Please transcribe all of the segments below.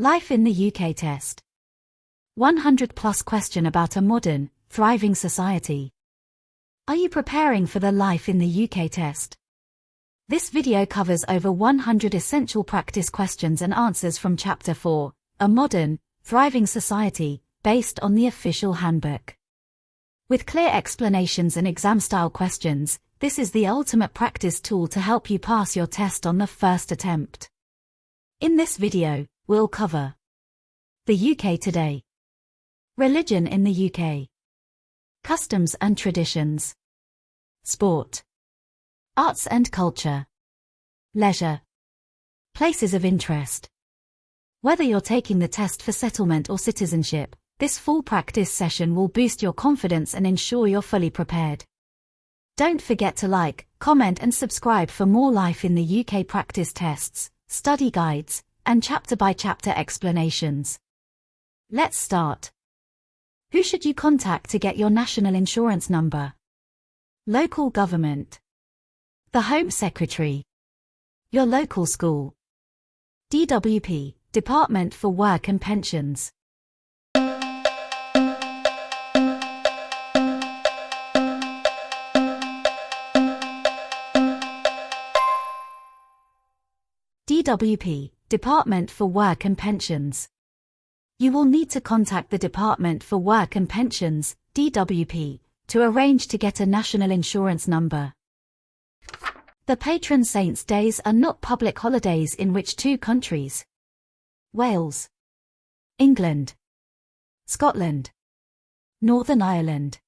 Life in the UK test. 100+ question about a modern, thriving society. Are you preparing for the Life in the UK test? This video covers over 100 essential practice questions and answers from Chapter 4, A Modern, Thriving Society, based on the official handbook. With clear explanations and exam-style questions, this is the ultimate practice tool to help you pass your test on the first attempt. In this video, we'll cover the UK today, religion in the UK, customs and traditions, sport, arts and culture, leisure, places of interest. Whether you're taking the test for settlement or citizenship, this full practice session will boost your confidence and ensure you're fully prepared. Don't forget to like, comment and subscribe for more Life in the UK practice tests, study guides, and chapter-by-chapter explanations. Let's start. Who should you contact to get your national insurance number? Local government, the Home Secretary, your local school, DWP, Department for Work and Pensions. DWP, Department for Work and Pensions. You will need to contact the Department for Work and Pensions, DWP, to arrange to get a national insurance number. The patron saints' days are not public holidays in which two countries? Wales, England, Scotland, Northern Ireland.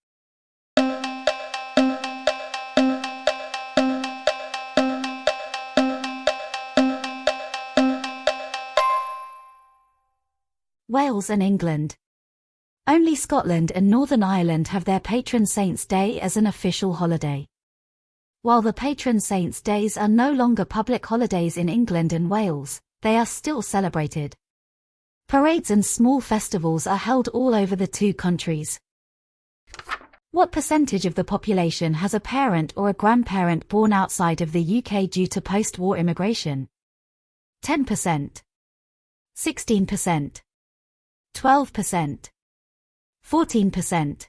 Wales and England. Only Scotland and Northern Ireland have their patron saints' day as an official holiday. While the patron saints' days are no longer public holidays in England and Wales, they are still celebrated. Parades and small festivals are held all over the two countries. What percentage of the population has a parent or a grandparent born outside of the UK due to post-war immigration? 10%, 16%, 12%, 14%.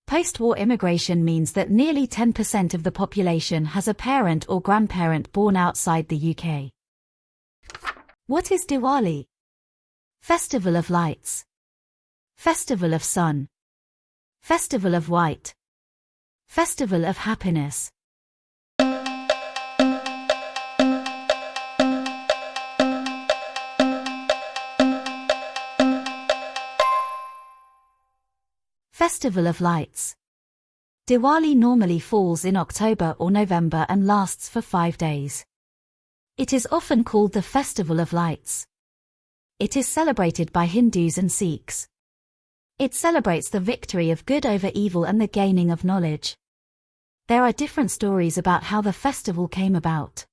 Post-war immigration means that nearly 10% of the population has a parent or grandparent born outside the UK. What is Diwali? Festival of Lights, Festival of Sun, Festival of White, Festival of Happiness. Festival of Lights. Diwali normally falls in October or November and lasts for 5 days. It is often called the Festival of Lights. It is celebrated by Hindus and Sikhs. It celebrates the victory of good over evil and the gaining of knowledge. There are different stories about how the festival came about.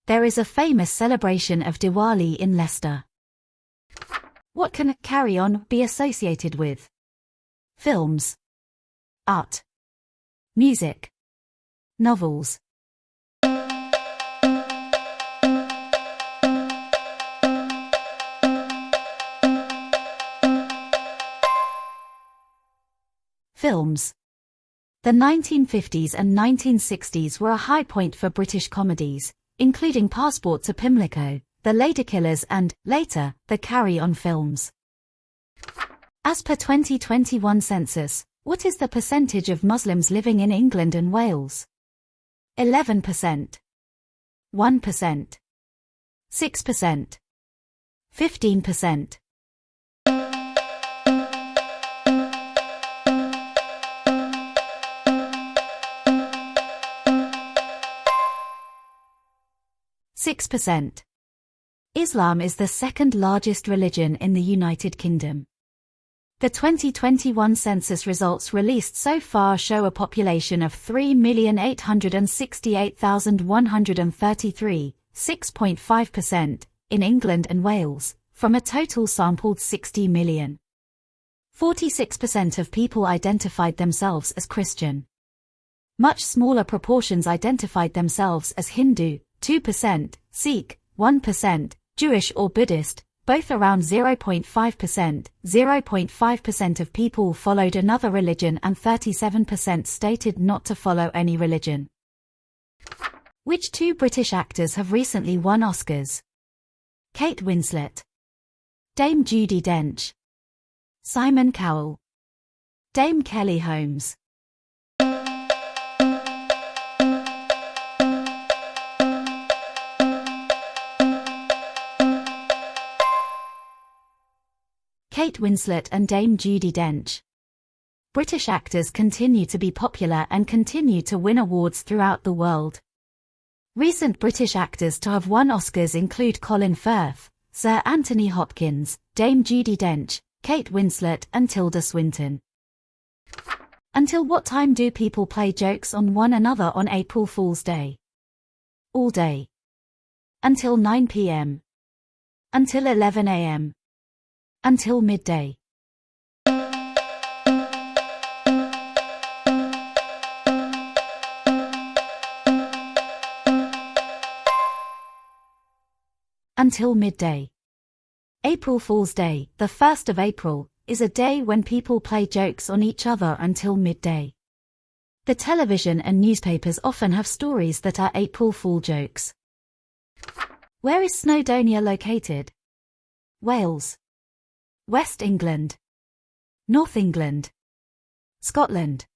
There is a famous celebration of Diwali in Leicester. What can a carry-on be associated with? Films, art, music, novels. Films. The 1950s and 1960s were a high point for British comedies, including Passport to Pimlico, The Ladykillers and, later, the Carry On films. As per 2021 census, what is the percentage of Muslims living in England and Wales? 11%, 1%, 6%, 15%. 6%. Islam is the second largest religion in the United Kingdom. The 2021 census results released so far show a population of 3,868,133, 6.5%, in England and Wales, from a total sampled 60 million. 46% of people identified themselves as Christian. Much smaller proportions identified themselves as Hindu, 2%, Sikh, 1%, Jewish or Buddhist, both around 0.5%. 0.5% of people followed another religion and 37% stated not to follow any religion. Which two British actors have recently won Oscars? Kate Winslet, Dame Judi Dench, Simon Cowell, Dame Kelly Holmes. Kate Winslet and Dame Judi Dench. British actors continue to be popular and continue to win awards throughout the world. Recent British actors to have won Oscars include Colin Firth, Sir Anthony Hopkins, Dame Judi Dench, Kate Winslet and Tilda Swinton. Until what time do people play jokes on one another on April Fool's Day? All day. Until 9 p.m. Until 11 a.m. Until midday. Until midday. April Fool's Day, the 1st of April, is a day when people play jokes on each other until midday. The television and newspapers often have stories that are April Fool jokes. Where is Snowdonia located? Wales, West England, North England, Scotland.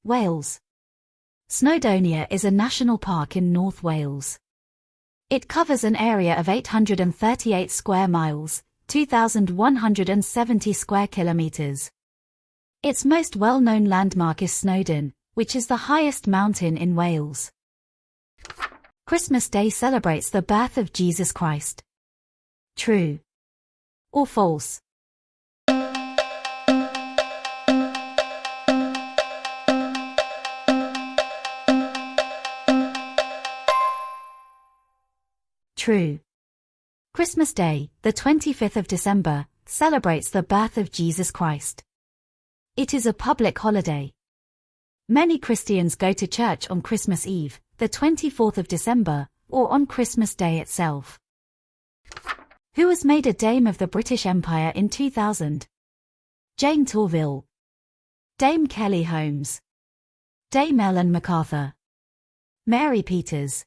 Wales. Snowdonia is a national park in North Wales. It covers an area of 838 square miles, 2,170 square kilometers. Its most well-known landmark is Snowdon, which is the highest mountain in Wales. Christmas Day celebrates the birth of Jesus Christ. True or false? True. Christmas Day, the 25th of December, celebrates the birth of Jesus Christ. It is a public holiday. Many Christians go to church on Christmas Eve, the 24th of December, or on Christmas Day itself. Who was made a Dame of the British Empire in 2000? Jane Torville, Dame Kelly Holmes, Dame Ellen MacArthur, Mary Peters.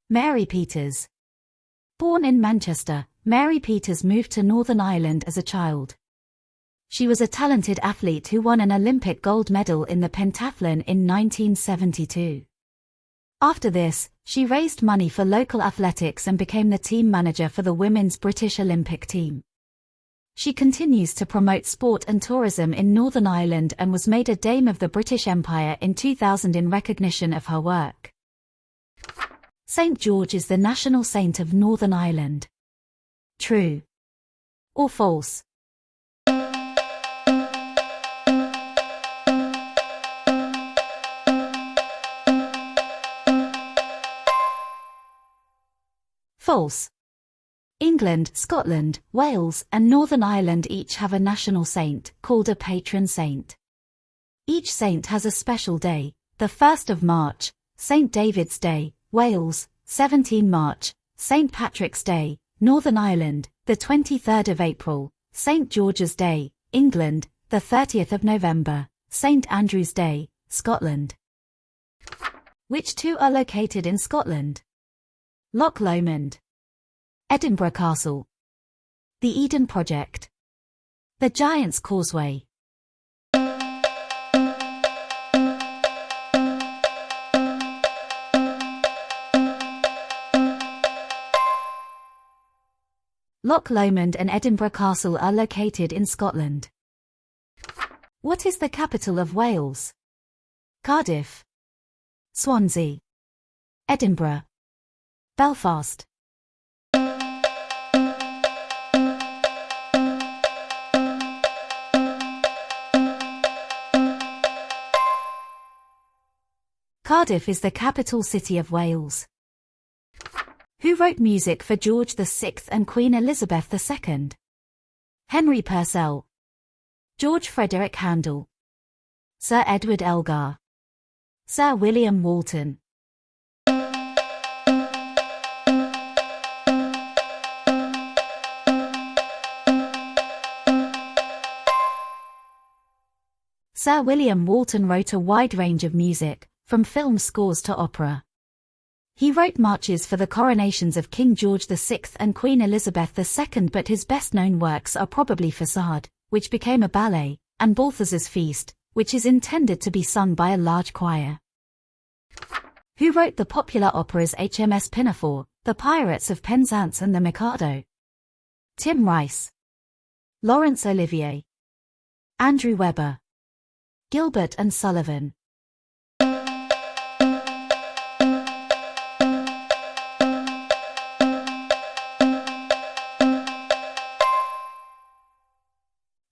Mary Peters. Born in Manchester, Mary Peters moved to Northern Ireland as a child. She was a talented athlete who won an Olympic gold medal in the pentathlon in 1972. After this, she raised money for local athletics and became the team manager for the women's British Olympic team. She continues to promote sport and tourism in Northern Ireland and was made a Dame of the British Empire in 2000 in recognition of her work. St. George is the national saint of Northern Ireland. True or false? False. England, Scotland, Wales, and Northern Ireland each have a national saint, called a patron saint. Each saint has a special day: the 1st of March, St. David's Day, Wales, 17 March, St. Patrick's Day, Northern Ireland, the 23rd of April, St. George's Day, England, the 30th of November, St. Andrew's Day, Scotland. Which two are located in Scotland? Loch Lomond, Edinburgh Castle, the Eden Project, the Giant's Causeway. Loch Lomond and Edinburgh Castle are located in Scotland. What is the capital of Wales? Cardiff, Swansea, Edinburgh, Belfast. Cardiff is the capital city of Wales. Who wrote music for George VI and Queen Elizabeth II? Henry Purcell, George Frederick Handel, Sir Edward Elgar, Sir William Walton. Sir William Walton wrote a wide range of music, from film scores to opera. He wrote marches for the coronations of King George VI and Queen Elizabeth II, but his best-known works are probably Façade, which became a ballet, and Balthazar's Feast, which is intended to be sung by a large choir. Who wrote the popular operas HMS Pinafore, The Pirates of Penzance and the Mikado? Tim Rice, Laurence Olivier, Andrew Webber, Gilbert and Sullivan.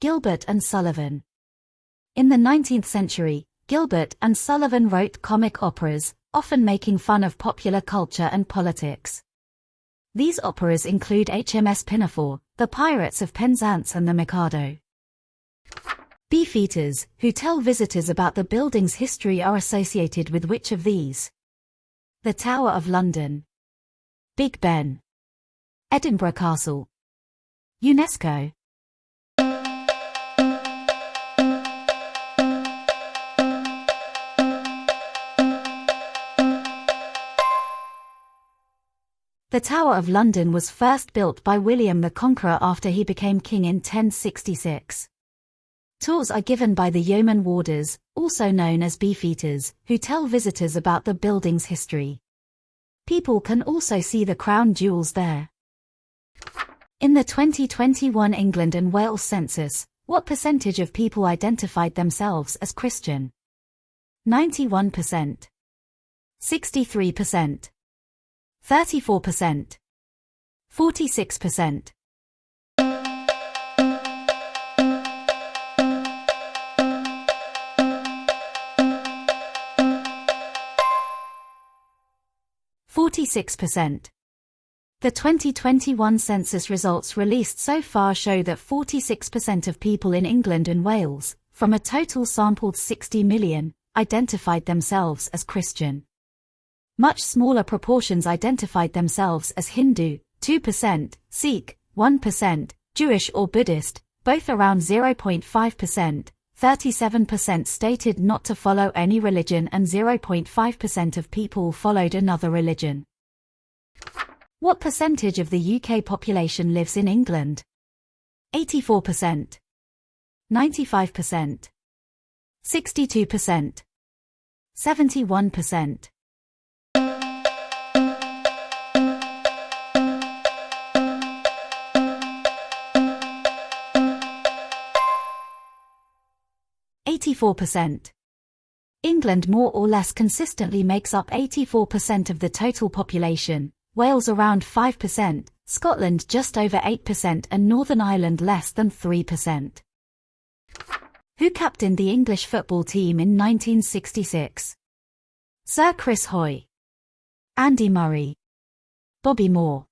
Gilbert and Sullivan. In the 19th century, Gilbert and Sullivan wrote comic operas, often making fun of popular culture and politics. These operas include HMS Pinafore, The Pirates of Penzance and the Mikado. Beefeaters, who tell visitors about the building's history, are associated with which of these? The Tower of London, Big Ben, Edinburgh Castle, UNESCO. The Tower of London was first built by William the Conqueror after he became king in 1066. Tours are given by the yeoman warders, also known as beefeaters, who tell visitors about the building's history. People can also see the crown jewels there. In the 2021 England and Wales census, what percentage of people identified themselves as Christian? 91%, 63%, 34%, 46%. 46%. The 2021 census results released so far show that 46% of people in England and Wales, from a total sampled 60 million, identified themselves as Christian. Much smaller proportions identified themselves as Hindu, 2%, Sikh, 1%, Jewish or Buddhist, both around 0.5%, 37% stated not to follow any religion and 0.5% of people followed another religion. What percentage of the UK population lives in England? 84%, 95%, 62%, 71%. 84%. England more or less consistently makes up 84% of the total population, Wales around 5%, Scotland just over 8% and Northern Ireland less than 3%. Who captained the English football team in 1966? Sir Chris Hoy, Andy Murray, Bobby Moore,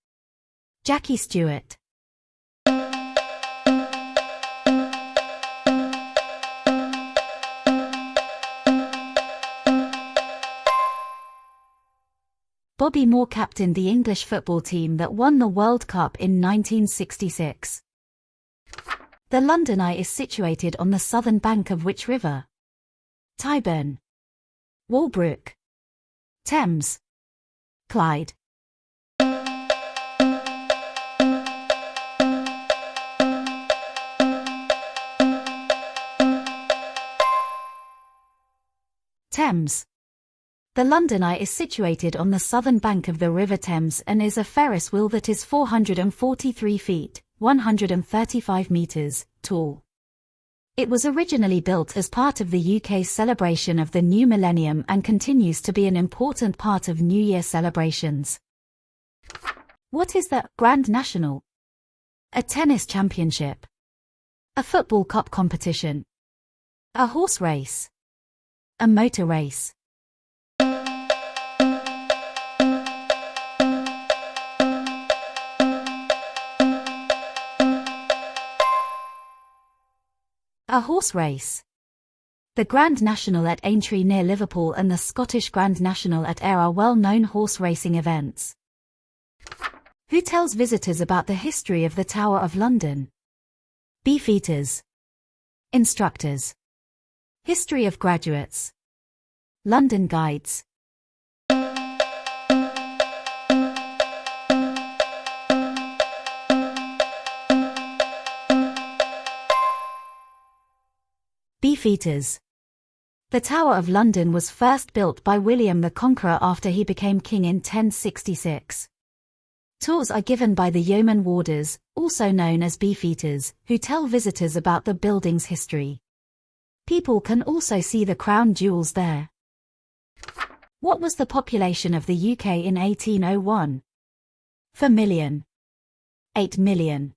Jackie Stewart. Bobby Moore captained the English football team that won the World Cup in 1966. The London Eye is situated on the southern bank of which river? Tyburn, Walbrook, Thames, Clyde. Thames. The London Eye is situated on the southern bank of the River Thames and is a Ferris wheel that is 443 feet, 135 meters, tall. It was originally built as part of the UK's celebration of the new millennium and continues to be an important part of New Year celebrations. What is the Grand National? A tennis championship. A football cup competition. A horse race. A motor race. A horse race. The Grand National at Aintree near Liverpool and the Scottish Grand National at Ayr are well-known horse racing events. Who tells visitors about the history of the Tower of London? Beefeaters. Instructors. History of graduates. London guides. Beefeaters. The Tower of London was first built by William the Conqueror after he became king in 1066. Tours are given by the yeoman warders, also known as beefeaters, who tell visitors about the building's history. People can also see the crown jewels there. What was the population of the UK in 1801? 4 million. 8 million.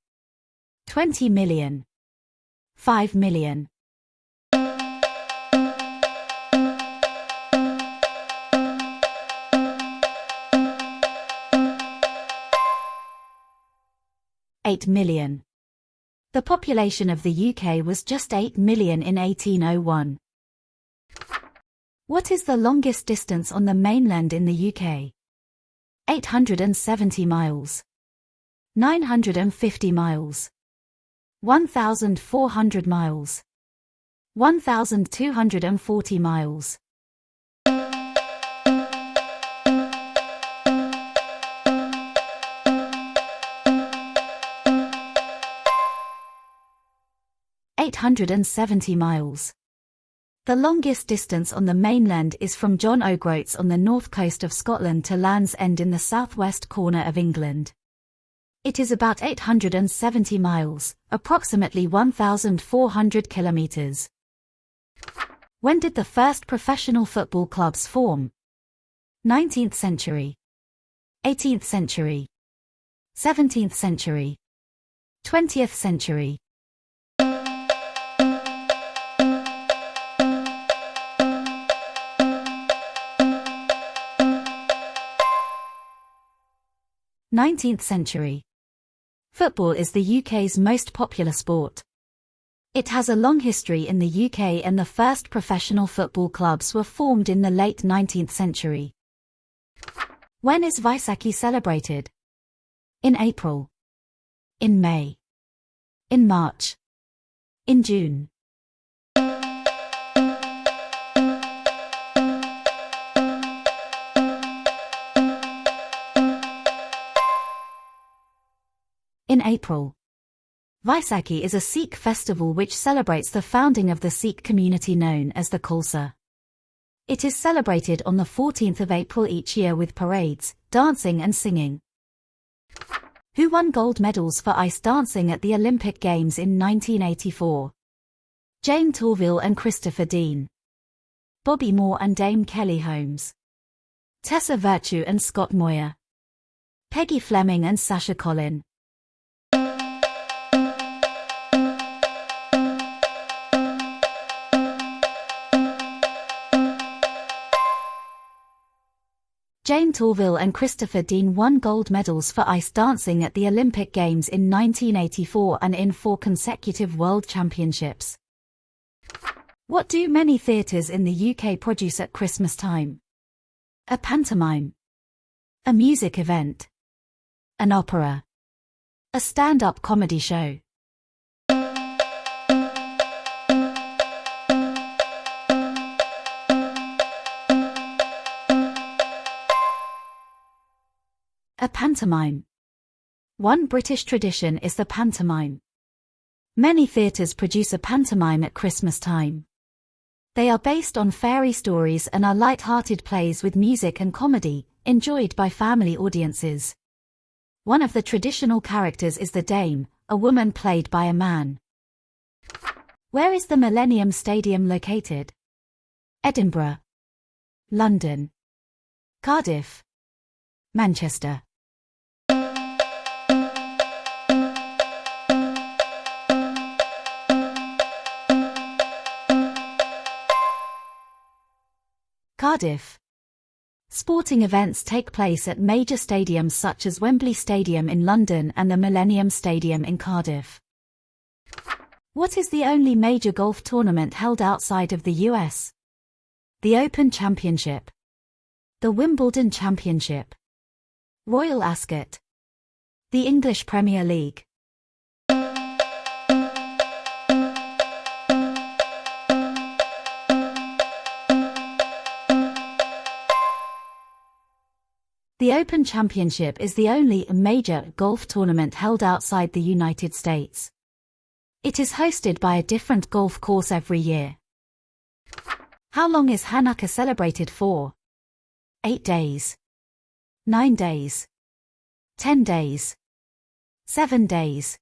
20 million. 5 million. $8 million. The population of the UK was just 8 million in 1801. What is the longest distance on the mainland in the UK? 870 miles. 950 miles. 1,400 miles. 1,240 miles. (870 miles). The longest distance on the mainland is from John O'Groats on the north coast of Scotland to Land's End in the southwest corner of England. It is about 870 miles, approximately 1,400 kilometers. When did the first professional football clubs form? 19th century. 18th century. 17th century. 20th century. (19th century). Football is the UK's most popular sport. It has a long history in the UK and the first professional football clubs were formed in the late 19th century. When is Vaisakhi celebrated? In April. In May. In March. In June. In April. Vaisakhi is a Sikh festival which celebrates the founding of the Sikh community known as the Khalsa. It is celebrated on the 14th of April each year with parades, dancing and singing. Who won gold medals for ice dancing at the Olympic Games in 1984? Jane Torville and Christopher Dean. Bobby Moore and Dame Kelly Holmes. Tessa Virtue and Scott Moyer. Peggy Fleming and Sasha Collin. Jane Torville and Christopher Dean won gold medals for ice dancing at the Olympic Games in 1984 and in 4 consecutive World Championships. What do many theatres in the UK produce at Christmas time? A pantomime. A music event. An opera. A stand-up comedy show. A pantomime. One British tradition is the pantomime. Many theatres produce a pantomime at Christmas time. They are based on fairy stories and are light-hearted plays with music and comedy, enjoyed by family audiences. One of the traditional characters is the Dame, a woman played by a man. Where is the Millennium Stadium located? Edinburgh. London. Cardiff. Manchester. Cardiff. Sporting events take place at major stadiums such as Wembley Stadium in London and the Millennium Stadium in Cardiff. What is the only major golf tournament held outside of the US? The Open Championship, the Wimbledon Championship, Royal Ascot, the English Premier League. The Open Championship is the only major golf tournament held outside the United States. It is hosted by a different golf course every year. How long is Hanukkah celebrated for? 8 days, 9 days, 10 days, 7 days.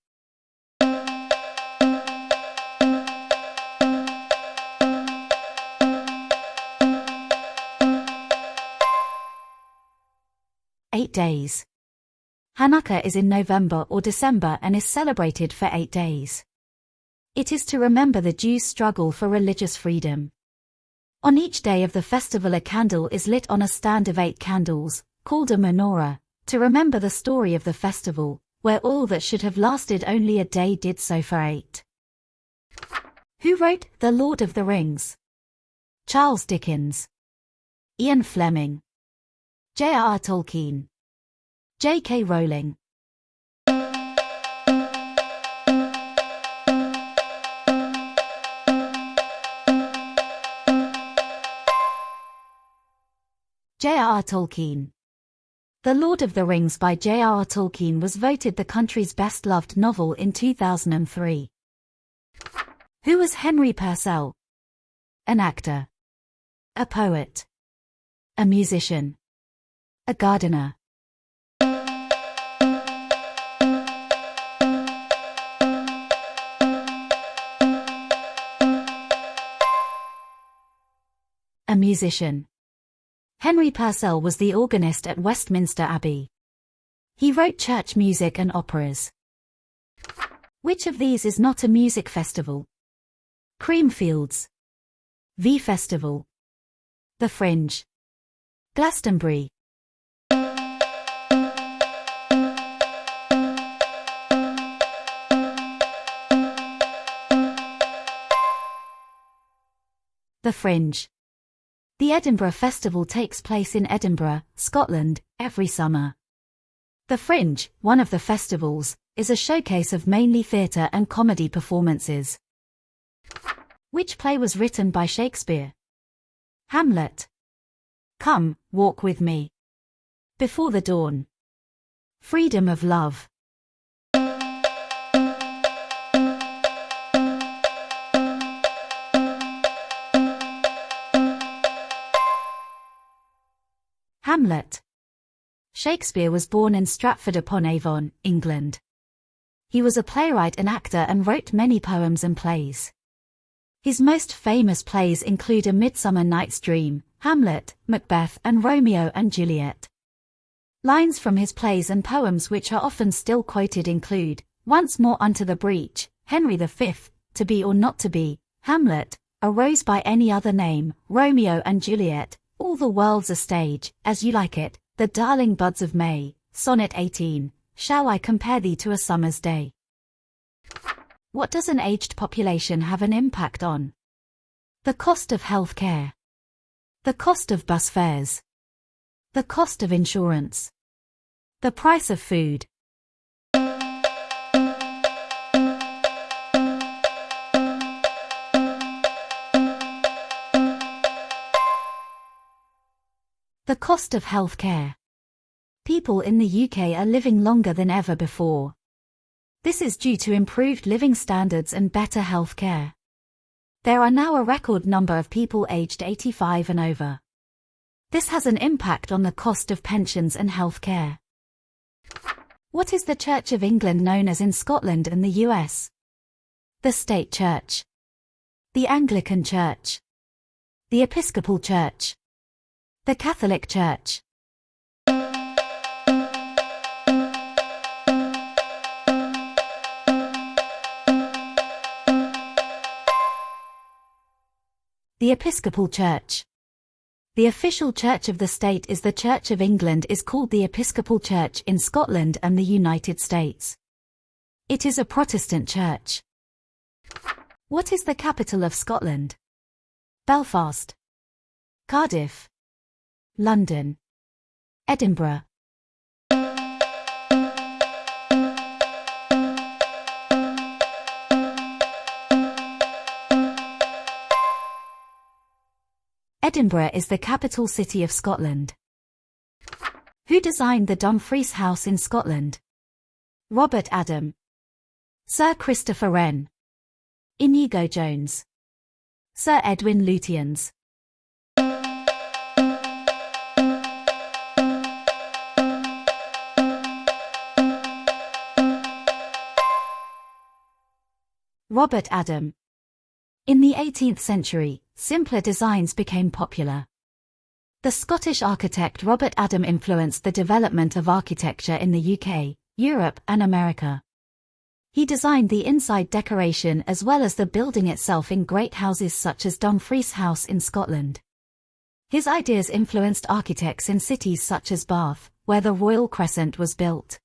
Days. Hanukkah is in November or December and is celebrated for 8 days. It is to remember the Jews' struggle for religious freedom. On each day of the festival a candle is lit on a stand of 8 candles, called a menorah, to remember the story of the festival, where all that should have lasted only a day did so for 8. Who wrote The Lord of the Rings? Charles Dickens, Ian Fleming, J.R.R. Tolkien, J.K. Rowling. J.R.R. Tolkien. The Lord of the Rings by J.R.R. Tolkien was voted the country's best-loved novel in 2003. Who was Henry Purcell? An actor, a poet, a musician, a gardener. A musician. Henry Purcell was the organist at Westminster Abbey. He wrote church music and operas. Which of these is not a music festival? Creamfields, V Festival, The Fringe, Glastonbury. The Fringe. The Edinburgh Festival takes place in Edinburgh, Scotland, every summer. The Fringe, one of the festivals, is a showcase of mainly theatre and comedy performances. Which play was written by Shakespeare? Hamlet, Come, Walk with Me, Before the Dawn, Freedom of Love. Hamlet. Shakespeare was born in Stratford-upon-Avon, England. He was a playwright and actor and wrote many poems and plays. His most famous plays include A Midsummer Night's Dream, Hamlet, Macbeth, and Romeo and Juliet. Lines from his plays and poems which are often still quoted include, Once more unto the breach, Henry V, To be or not to be, Hamlet, A rose by any other name, Romeo and Juliet, All the world's a stage, as you like it, The darling buds of May, Sonnet 18, Shall I compare thee to a summer's day? What does an aged population have an impact on? The cost of health care, the cost of bus fares, the cost of insurance, the price of food. The cost of health care. People in the UK are living longer than ever before. This is due to improved living standards and better health care. There are now a record number of people aged 85 and over. This has an impact on the cost of pensions and health care. What is the Church of England known as in Scotland and the US? The State Church, the Anglican Church, the Episcopal Church, the Catholic Church. The Episcopal Church. The official church of the state is the Church of England is called the Episcopal Church in Scotland and the United States. It is a Protestant church. What is the capital of Scotland? Belfast, Cardiff, London, Edinburgh. Edinburgh is the capital city of Scotland. Who designed the Dumfries House in Scotland? Robert Adam, Sir Christopher Wren, Inigo Jones, Sir Edwin Lutyens. Robert Adam. In the 18th century, simpler designs became popular. The Scottish architect Robert Adam influenced the development of architecture in the UK, Europe, and America. He designed the inside decoration as well as the building itself in great houses such as Dumfries House in Scotland. His ideas influenced architects in cities such as Bath, where the Royal Crescent was built.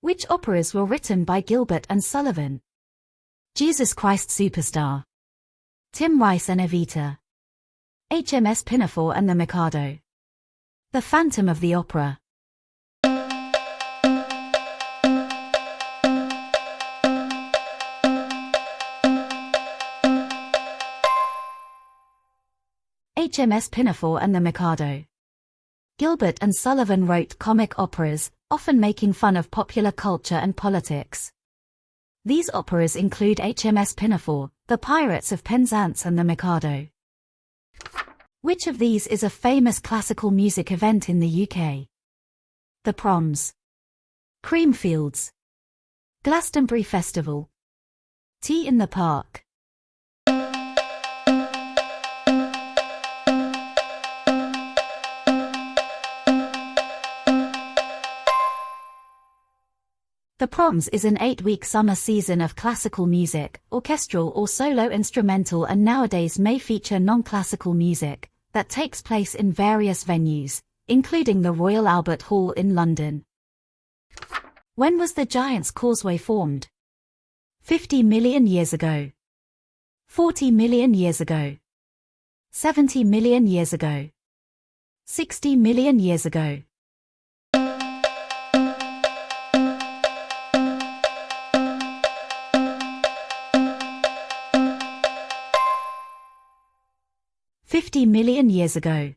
Which operas were written by Gilbert and Sullivan? Jesus Christ Superstar, Tim Rice and Evita, HMS Pinafore and the Mikado, The Phantom of the Opera. HMS Pinafore and the Mikado. Gilbert and Sullivan wrote comic operas, often making fun of popular culture and politics. These operas include HMS Pinafore, The Pirates of Penzance and the Mikado. Which of these is a famous classical music event in the UK? The Proms, Creamfields, Glastonbury Festival, Tea in the Park. The Proms is an 8-week summer season of classical music, orchestral or solo instrumental, and nowadays may feature non-classical music, that takes place in various venues, including the Royal Albert Hall in London. When was the Giant's Causeway formed? 50 million years ago. 40 million years ago. 70 million years ago. 60 million years ago. $50 million years ago.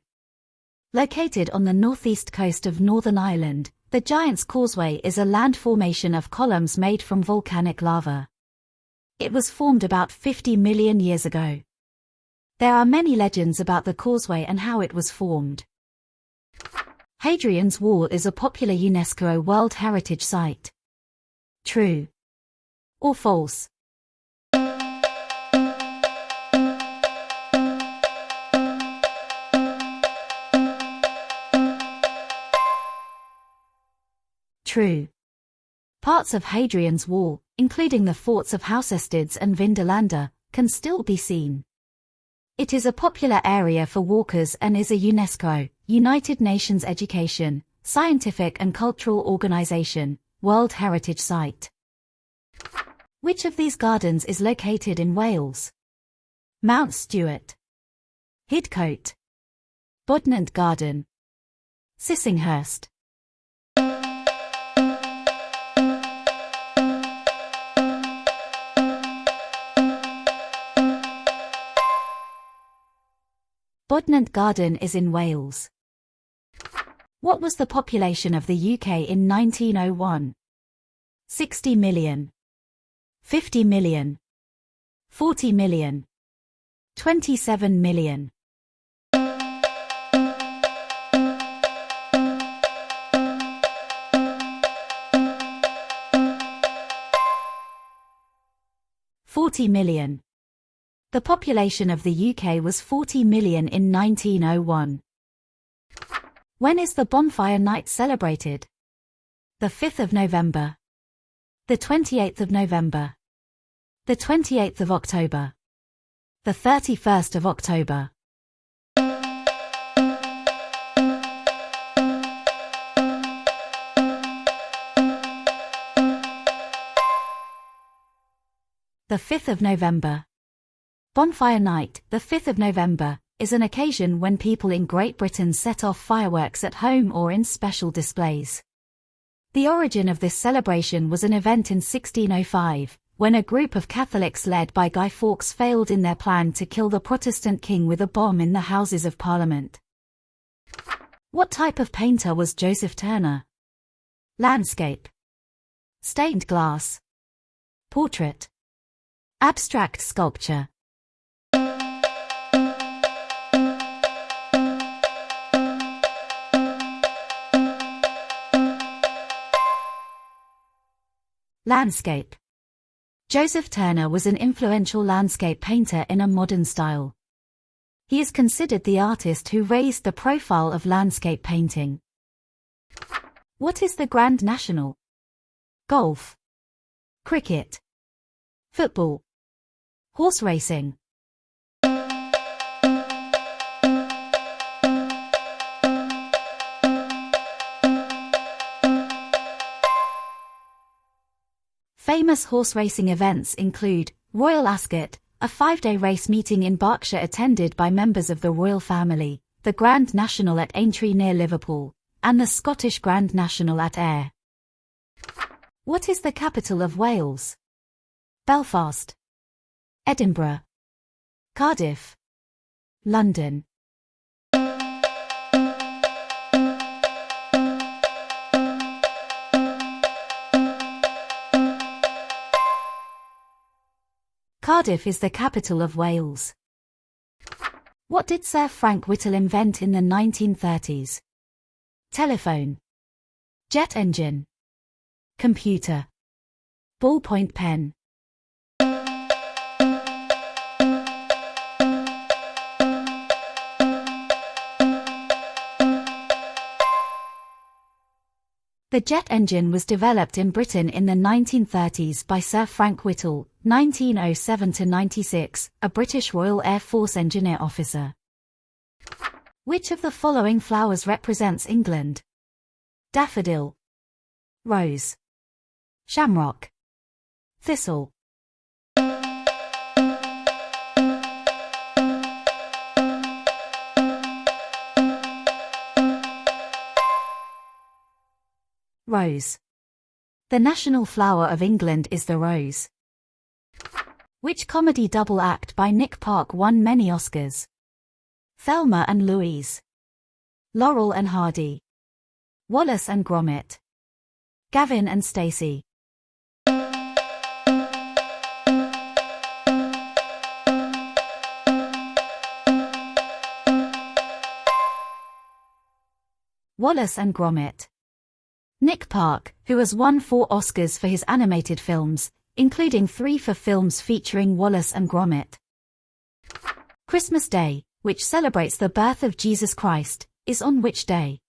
Located on the northeast coast of Northern Ireland, the Giant's Causeway is a land formation of columns made from volcanic lava. It was formed about 50 million years ago. There are many legends about the causeway and how it was formed. Hadrian's Wall is a popular UNESCO World Heritage Site. True or false? True. Parts of Hadrian's Wall, including the forts of Housesteads and Vindolanda, can still be seen. It is a popular area for walkers and is a UNESCO, United Nations Education, Scientific and Cultural Organization, World Heritage Site. Which of these gardens is located in Wales? Mount Stuart, Hidcote, Bodnant Garden, Sissinghurst. Bodnant Garden is in Wales. What was the population of the UK in 1901? 60 million, 50 million, 40 million, 27 million. $40 million. The population of the UK was 40 million in 1901. When is the bonfire night celebrated? The 5th of November. The 28th of November. The 28th of October. The 31st of October. The 5th of November. Bonfire Night, the 5th of November, is an occasion when people in Great Britain set off fireworks at home or in special displays. The origin of this celebration was an event in 1605, when a group of Catholics led by Guy Fawkes failed in their plan to kill the Protestant king with a bomb in the Houses of Parliament. What type of painter was Joseph Turner? Landscape, stained glass, portrait, abstract sculpture. Landscape. Joseph Turner was an influential landscape painter in a modern style. He is considered the artist who raised the profile of landscape painting. What is the Grand National? Golf, cricket, football, horse racing. Famous horse racing events include Royal Ascot, a 5-day race meeting in Berkshire attended by members of the royal family, the Grand National at Aintree near Liverpool, and the Scottish Grand National at Ayr. What is the capital of Wales? Belfast, Edinburgh, Cardiff, London. Cardiff is the capital of Wales. What did Sir Frank Whittle invent in the 1930s? Telephone, jet engine, computer, ballpoint pen. The jet engine was developed in Britain in the 1930s by Sir Frank Whittle, 1907–96, a British Royal Air Force engineer officer. Which of the following flowers represents England? Daffodil, rose, shamrock, thistle. Rose. The national flower of England is the rose. Which comedy double act by Nick Park won many Oscars? Thelma and Louise, Laurel and Hardy, Wallace and Gromit, Gavin and Stacey. Wallace and Gromit. Nick Park, who has won 4 Oscars for his animated films, including 3 for films featuring Wallace and Gromit. Christmas Day, which celebrates the birth of Jesus Christ, is on which day?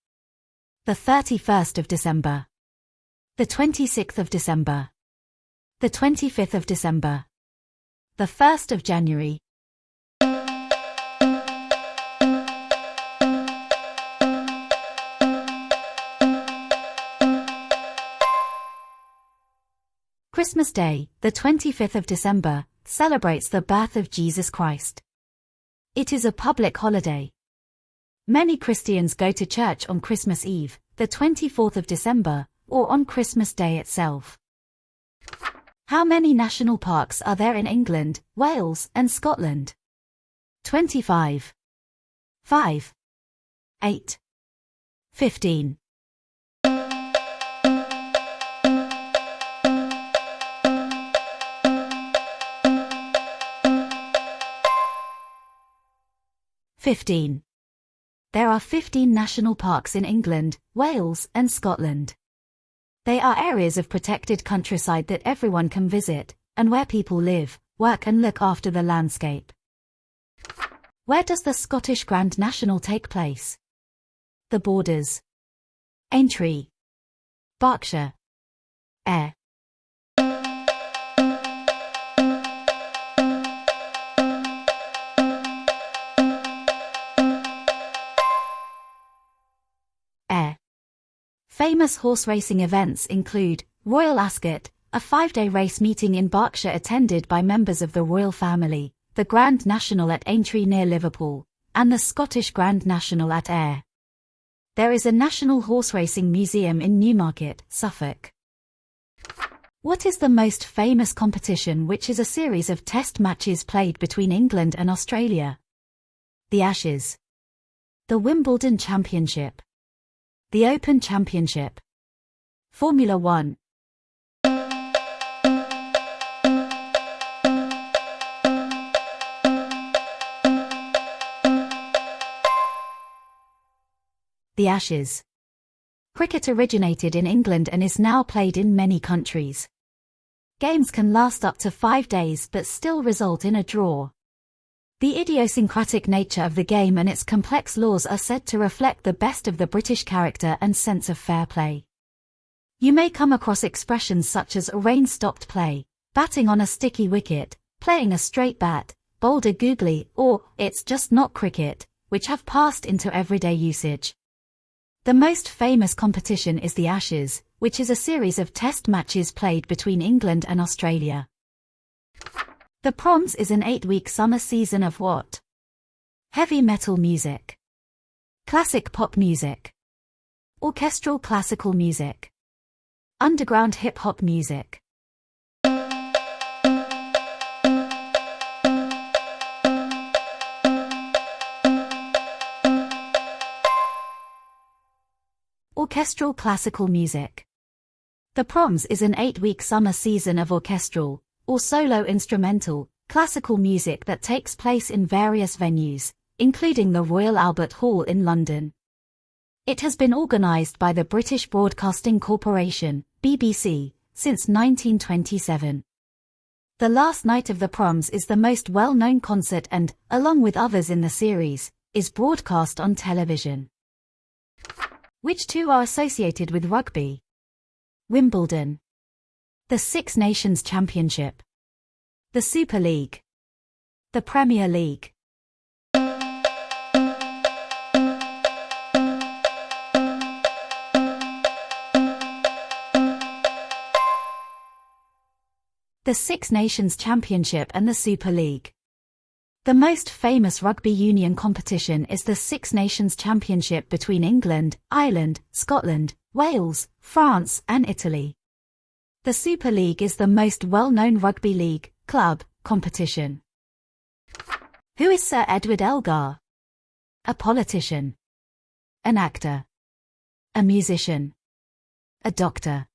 The 31st of December. The 26th of December. The 25th of December. The 1st of January. Christmas Day, the 25th of December, celebrates the birth of Jesus Christ. It is a public holiday. Many Christians go to church on Christmas Eve, the 24th of December, or on Christmas Day itself. How many national parks are there in England, Wales, and Scotland? 25. 5. 8. 15. There are 15 national parks in England, Wales, and Scotland. They are areas of protected countryside that everyone can visit, and where people live, work and look after the landscape. Where does the Scottish Grand National take place? The Borders, Aintree, Berkshire, Ayr. Famous horse racing events include Royal Ascot, a 5-day race meeting in Berkshire attended by members of the royal family, the Grand National at Aintree near Liverpool, and the Scottish Grand National at Ayr. There is a National Horse Racing Museum in Newmarket, Suffolk. What is the most famous competition, which is a series of test matches played between England and Australia? The Ashes. The Wimbledon Championship. The Open Championship. Formula 1. The Ashes. Cricket originated in England and is now played in many countries. Games can last up to 5 days but still result in a draw. The idiosyncratic nature of the game and its complex laws are said to reflect the best of the British character and sense of fair play. You may come across expressions such as rain-stopped play, batting on a sticky wicket, playing a straight bat, bowled a googly, or it's just not cricket, which have passed into everyday usage. The most famous competition is the Ashes, which is a series of test matches played between England and Australia. The Proms is an 8-week summer season of what? Heavy metal music. Classic pop music. Orchestral classical music. Underground hip-hop music. Orchestral classical music. The Proms is an 8-week summer season of orchestral, or solo instrumental, classical music that takes place in various venues, including the Royal Albert Hall in London. It has been organised by the British Broadcasting Corporation, BBC, since 1927. The last night of the Proms is the most well-known concert and, along with others in the series, is broadcast on television. Which two are associated with rugby? Wimbledon. The Six Nations Championship. The Super League. The Premier League. The Six Nations Championship and the Super League. The most famous rugby union competition is the Six Nations Championship between England, Ireland, Scotland, Wales, France and Italy. The Super League is the most well-known rugby league, club, competition. Who is Sir Edward Elgar? A politician. An actor. A musician. A doctor.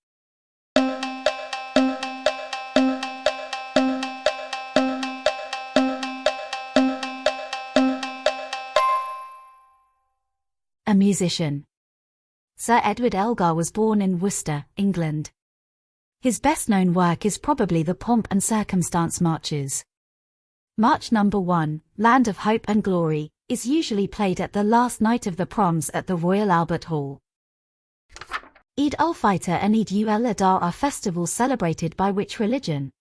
A musician. Sir Edward Elgar was born in Worcester, England. His best-known work is probably the Pomp and Circumstance marches. March No. 1, Land of Hope and Glory, is usually played at the last night of the Proms at the Royal Albert Hall. Eid al-Fitr and Eid al-Adha are festivals celebrated by which religion?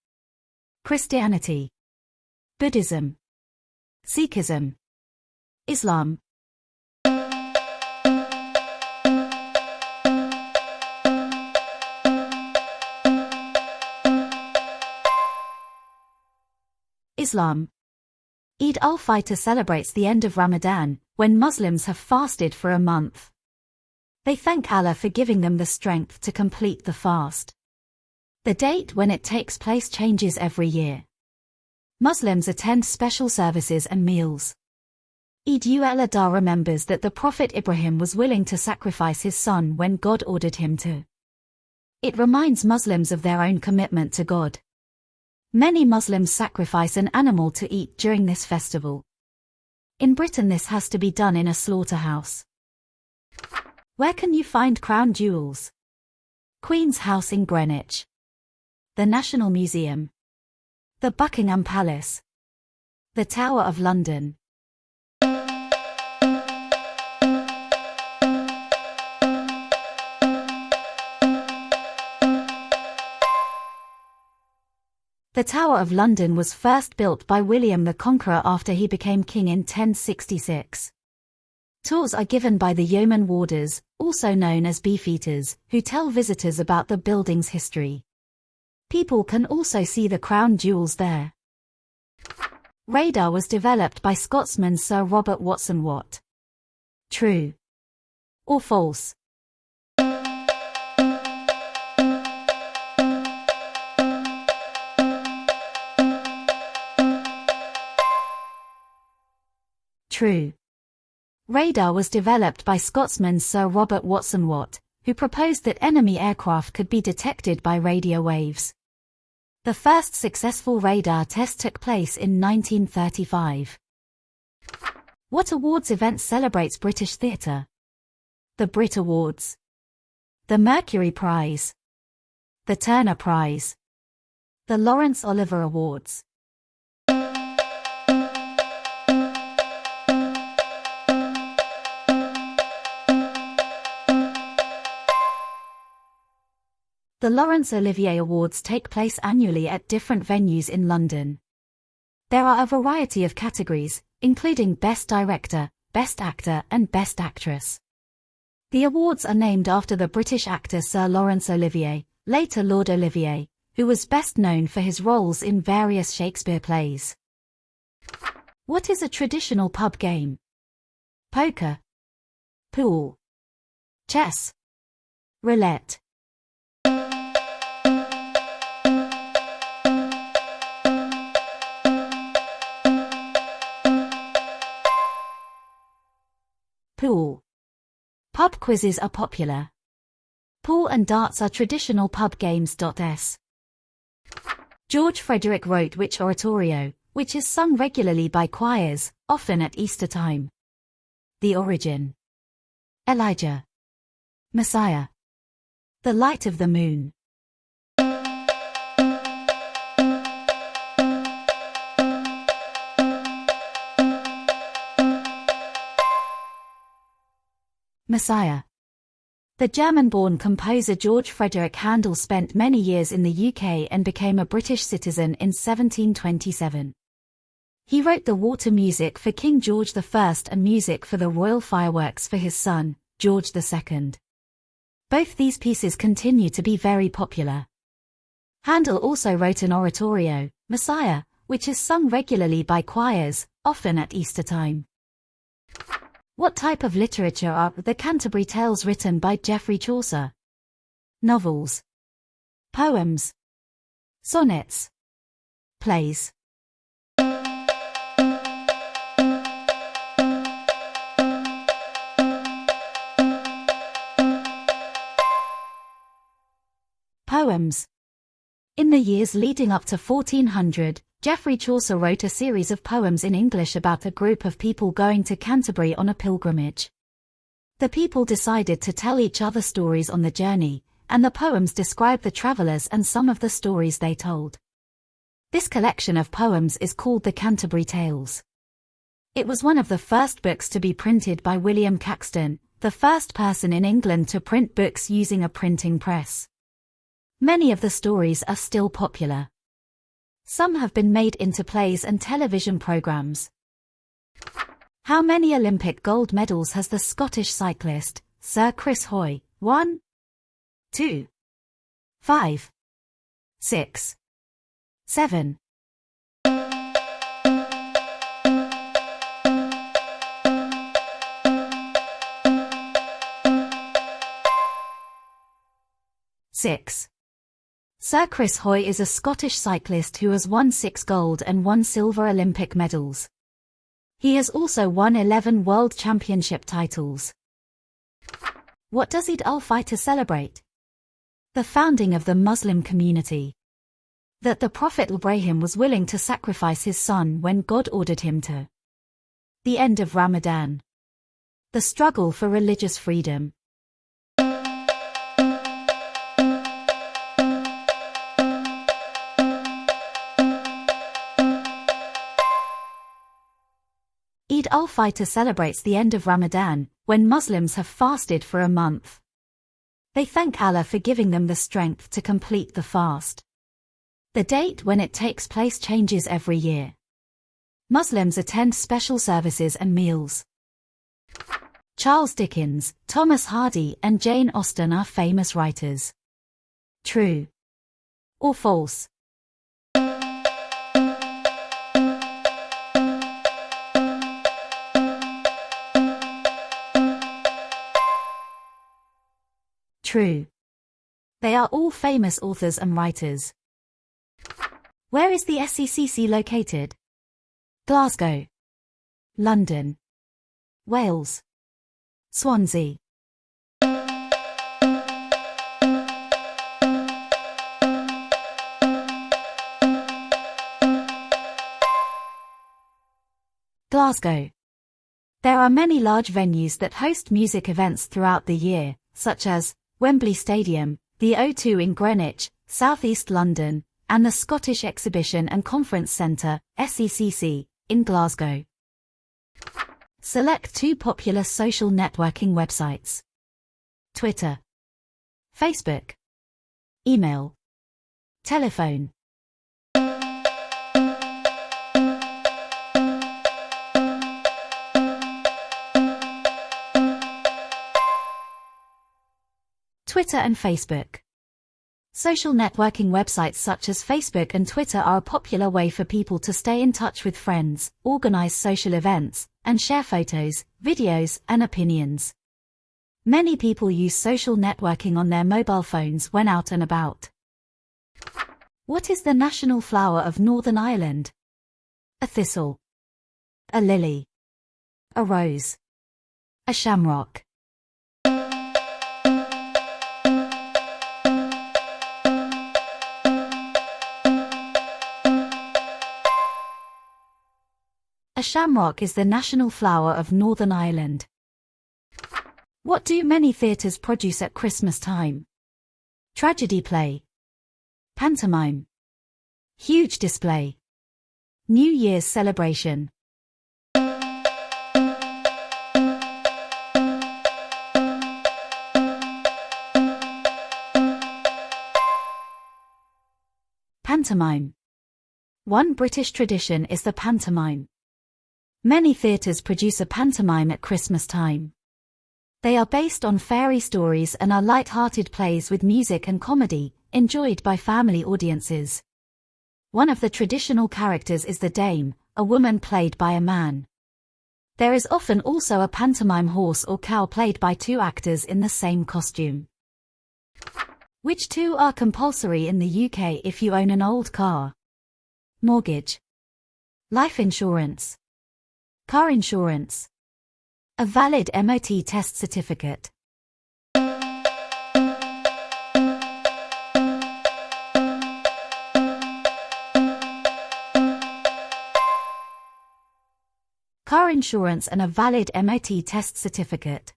Christianity. Buddhism. Sikhism. Islam. Islam. Eid al-Fitr celebrates the end of Ramadan, when Muslims have fasted for a month. They thank Allah for giving them the strength to complete the fast. The date when it takes place changes every year. Muslims attend special services and meals. Eid al-Adha remembers that the Prophet Ibrahim was willing to sacrifice his son when God ordered him to. It reminds Muslims of their own commitment to God. Many Muslims sacrifice an animal to eat during this festival. In Britain this has to be done in a slaughterhouse. Where can you find crown jewels? Queen's House in Greenwich. The National Museum. The Buckingham Palace. The Tower of London. The Tower of London was first built by William the Conqueror after he became king in 1066. Tours are given by the yeoman warders, also known as beefeaters, who tell visitors about the building's history. People can also see the crown jewels there. Radar was developed by Scotsman Sir Robert Watson Watt. True or false? True. Radar was developed by Scotsman Sir Robert Watson Watt, who proposed that enemy aircraft could be detected by radio waves. The first successful radar test took place in 1935. What awards event celebrates British theatre? The Brit Awards, the Mercury Prize, the Turner Prize, the Laurence Olivier Awards. The Laurence Olivier Awards take place annually at different venues in London. There are a variety of categories, including Best Director, Best Actor and Best Actress. The awards are named after the British actor Sir Laurence Olivier, later Lord Olivier, who was best known for his roles in various Shakespeare plays. What is a traditional pub game? Poker, pool, chess, roulette. Pool. Pub quizzes are popular. Pool and darts are traditional pub games. George Frederick wrote which oratorio, which is sung regularly by choirs, often at Easter time? The Origin, Elijah, Messiah, The Light of the Moon. Messiah. The German-born composer George Frederick Handel spent many years in the UK and became a British citizen in 1727. He wrote the water music for King George I and music for the royal fireworks for his son, George II. Both these pieces continue to be very popular. Handel also wrote an oratorio, Messiah, which is sung regularly by choirs, often at Easter time. What type of literature are the Canterbury Tales written by Geoffrey Chaucer? Novels, poems, sonnets, plays. Poems. In the years leading up to 1400, Geoffrey Chaucer wrote a series of poems in English about a group of people going to Canterbury on a pilgrimage. The people decided to tell each other stories on the journey, and the poems describe the travelers and some of the stories they told. This collection of poems is called the Canterbury Tales. It was one of the first books to be printed by William Caxton, the first person in England to print books using a printing press. Many of the stories are still popular. Some have been made into plays and television programs. How many Olympic gold medals has the Scottish cyclist, Sir Chris Hoy? 1, 2, 5, 6, 7. Six. Sir Chris Hoy is a Scottish cyclist who has won 6 gold and 1 silver Olympic medals. He has also won 11 World Championship titles. What does Eid al-Fitr celebrate? The founding of the Muslim community. That the Prophet Ibrahim was willing to sacrifice his son when God ordered him to. The end of Ramadan. The struggle for religious freedom. Eid al-Fitr celebrates the end of Ramadan, when Muslims have fasted for a month. They thank Allah for giving them the strength to complete the fast. The date when it takes place changes every year. Muslims attend special services and meals. Charles Dickens, Thomas Hardy and Jane Austen are famous writers. True or false? True. They are all famous authors and writers. Where is the SCCC located? Glasgow, London, Wales, Swansea. Glasgow. There are many large venues that host music events throughout the year, such as Wembley Stadium, the O2 in Greenwich, South East London, and the Scottish Exhibition and Conference Centre, SECC, in Glasgow. Select 2 popular social networking websites. Twitter, Facebook, email, telephone. Twitter and Facebook. Social networking websites such as Facebook and Twitter are a popular way for people to stay in touch with friends, organize social events, and share photos, videos, and opinions. Many people use social networking on their mobile phones when out and about. What is the national flower of Northern Ireland? A thistle, a lily, a rose, a shamrock. A shamrock is the national flower of Northern Ireland. What do many theatres produce at Christmas time? Tragedy play, pantomime, huge display, New Year's celebration. Pantomime. One British tradition is the pantomime. Many theatres produce a pantomime at Christmas time. They are based on fairy stories and are light-hearted plays with music and comedy, enjoyed by family audiences. One of the traditional characters is the dame, a woman played by a man. There is often also a pantomime horse or cow played by 2 actors in the same costume. Which 2 are compulsory in the UK if you own an old car? Mortgage, life insurance, car insurance, a valid MOT test certificate. Car insurance and a valid MOT test certificate.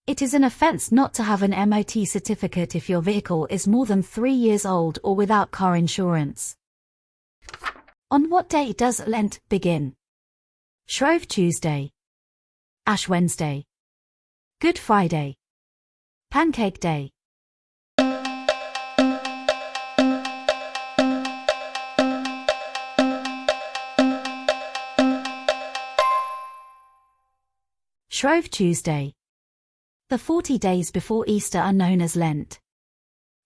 It is an offence not to have an MOT certificate if your vehicle is more than 3 years old or without car insurance. On what day does Lent begin? Shrove Tuesday, Ash Wednesday, Good Friday, Pancake Day. Shrove Tuesday. The 40 days before Easter are known as Lent.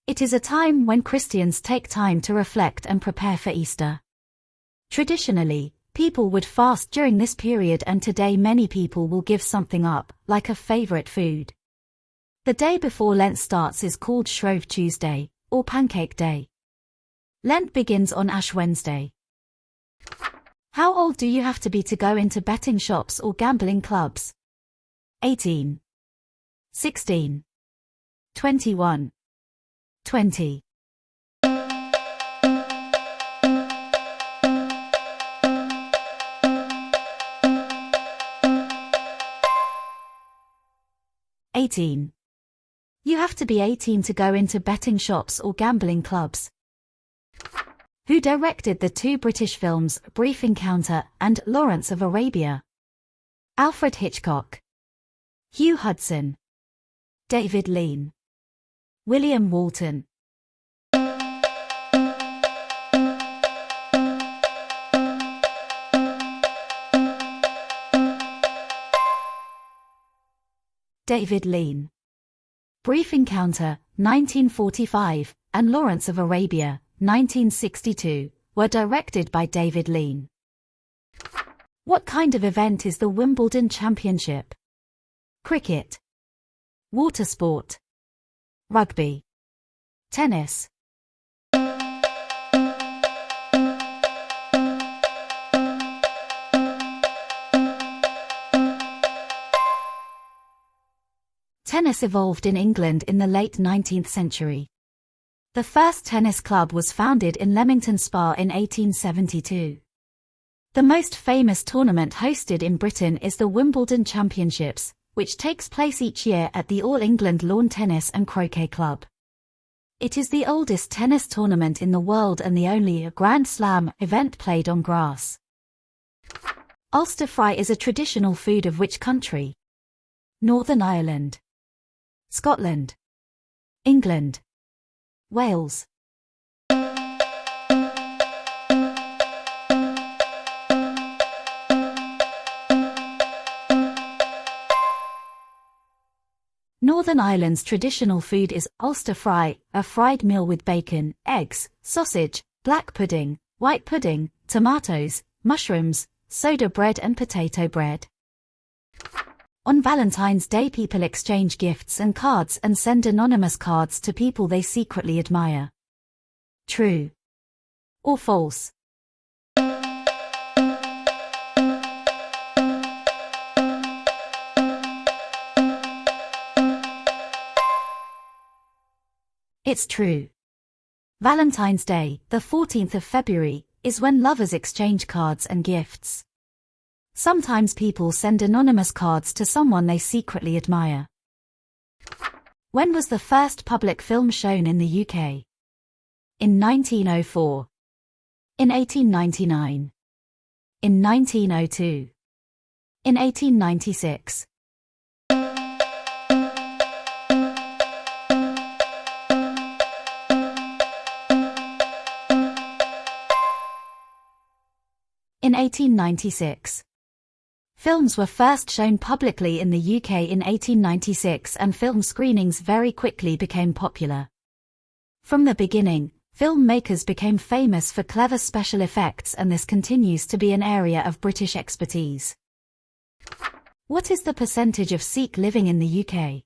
It is a time when Christians take time to reflect and prepare for Easter. Traditionally, people would fast during this period, and today many people will give something up, like a favorite food. The day before Lent starts is called Shrove Tuesday, or Pancake Day. Lent begins on Ash Wednesday. How old do you have to be to go into betting shops or gambling clubs? 18, 16, 21, 20. You have to be 18 to go into betting shops or gambling clubs. Who directed the 2 British films Brief Encounter and Lawrence of Arabia? Alfred Hitchcock, Hugh Hudson, David Lean, William Walton. David Lean. Brief Encounter, 1945, and Lawrence of Arabia, 1962, were directed by David Lean. What kind of event is the Wimbledon Championship? Cricket, water sport, rugby, tennis. Tennis evolved in England in the late 19th century. The first tennis club was founded in Leamington Spa in 1872. The most famous tournament hosted in Britain is the Wimbledon Championships, which takes place each year at the All England Lawn Tennis and Croquet Club. It is the oldest tennis tournament in the world and the only Grand Slam event played on grass. Ulster fry is a traditional food of which country? Northern Ireland, Scotland, England, Wales. Northern Ireland's traditional food is Ulster fry, a fried meal with bacon, eggs, sausage, black pudding, white pudding, tomatoes, mushrooms, soda bread and potato bread. On Valentine's Day, people exchange gifts and cards and send anonymous cards to people they secretly admire. True or false? It's true. Valentine's Day, the 14th of February, is when lovers exchange cards and gifts. Sometimes people send anonymous cards to someone they secretly admire. When was the first public film shown in the UK? In 1904. In 1899. In 1902. In 1896. In 1896. Films were first shown publicly in the UK in 1896 and film screenings very quickly became popular. From the beginning, filmmakers became famous for clever special effects, and this continues to be an area of British expertise. What is the percentage of Sikh living in the UK?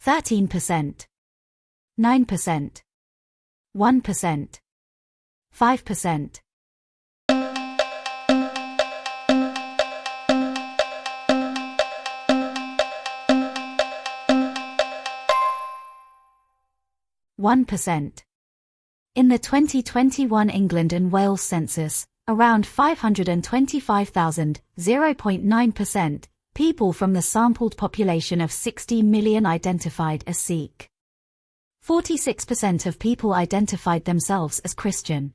13%, 9%, 1%, 5%. In the 2021 England and Wales census, around 525,000, 0.9%, people from the sampled population of 60 million identified as Sikh. 46% of people identified themselves as Christian.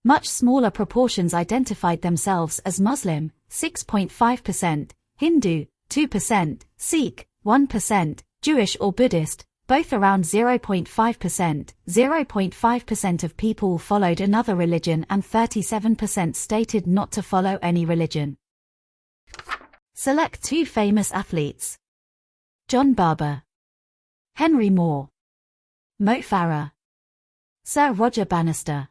Much smaller proportions identified themselves as Muslim, 6.5%, Hindu, 2%, Sikh, 1%, Jewish or Buddhist, both around 0.5%. 0.5% of people followed another religion and 37% stated not to follow any religion. Select 2 famous athletes. John Barber, Henry Moore, Mo Farah, Sir Roger Bannister.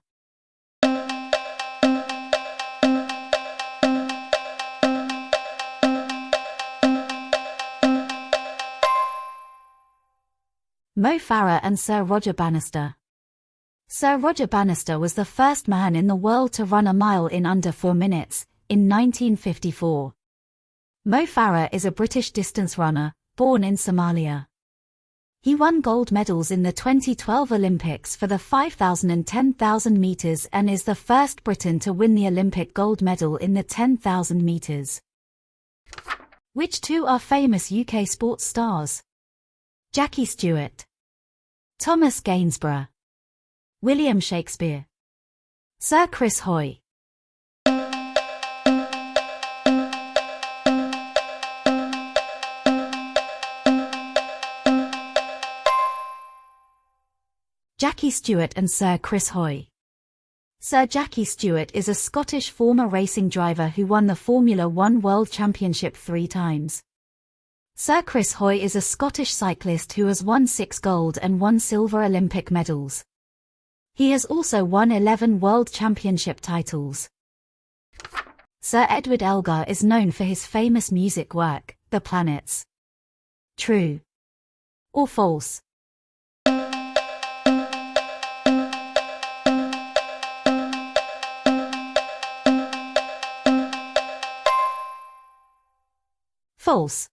Mo Farah and Sir Roger Bannister. Sir Roger Bannister was the first man in the world to run a mile in under 4 minutes, in 1954. Mo Farah is a British distance runner, born in Somalia. He won gold medals in the 2012 Olympics for the 5,000 and 10,000 meters and is the first Briton to win the Olympic gold medal in the 10,000 meters. Which 2 are famous UK sports stars? Jackie Stewart, Thomas Gainsborough, William Shakespeare, Sir Chris Hoy. Jackie Stewart and Sir Chris Hoy. Sir Jackie Stewart is a Scottish former racing driver who won the Formula One World Championship 3 times. Sir Chris Hoy is a Scottish cyclist who has won 6 gold and 1 silver Olympic medals. He has also won 11 World Championship titles. Sir Edward Elgar is known for his famous music work, The Planets. True or false? False.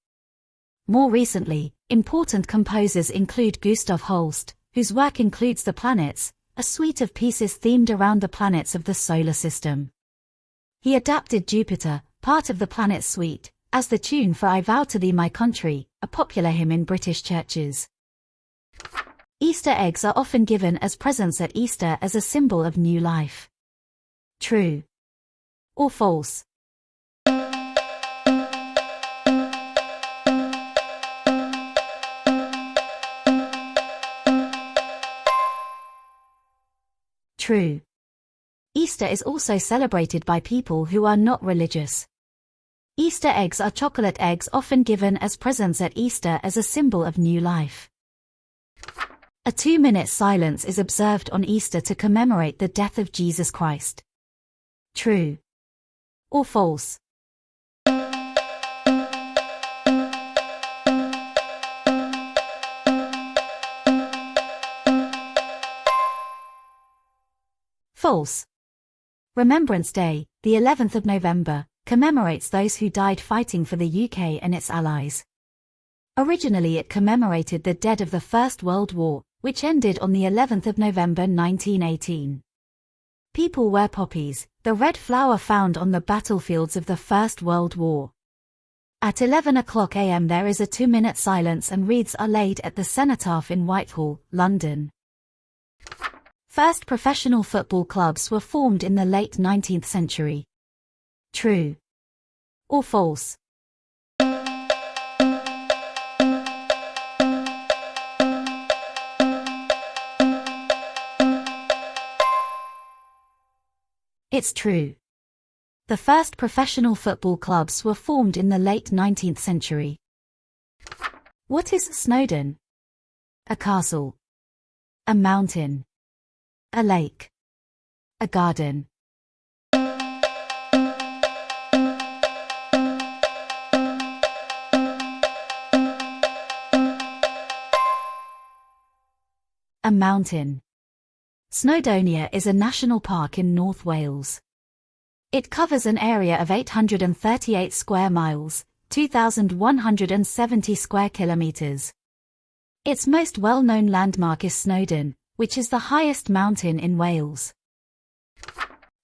More recently, important composers include Gustav Holst, whose work includes The Planets, a suite of pieces themed around the planets of the solar system. He adapted Jupiter, part of the Planets suite, as the tune for I Vow to Thee My Country, a popular hymn in British churches. Easter eggs are often given as presents at Easter as a symbol of new life. True or false? True. Easter is also celebrated by people who are not religious. Easter eggs are chocolate eggs often given as presents at Easter as a symbol of new life. A 2-minute silence is observed on Easter to commemorate the death of Jesus Christ. True or false? False. Remembrance Day, the 11th of November, commemorates those who died fighting for the UK and its allies. Originally it commemorated the dead of the First World War, which ended on the 11th of November 1918. People wear poppies, the red flower found on the battlefields of the First World War. At 11 o'clock a.m. there is a 2-minute silence and wreaths are laid at the Cenotaph in Whitehall, London. First professional football clubs were formed in the late 19th century. True or false? It's true. The first professional football clubs were formed in the late 19th century. What is Snowdon? A castle. A mountain. A lake. A garden. A mountain. Snowdonia is a national park in North Wales. It covers an area of 838 square miles, 2,170 square kilometers. Its most well-known landmark is Snowdon, which is the highest mountain in Wales.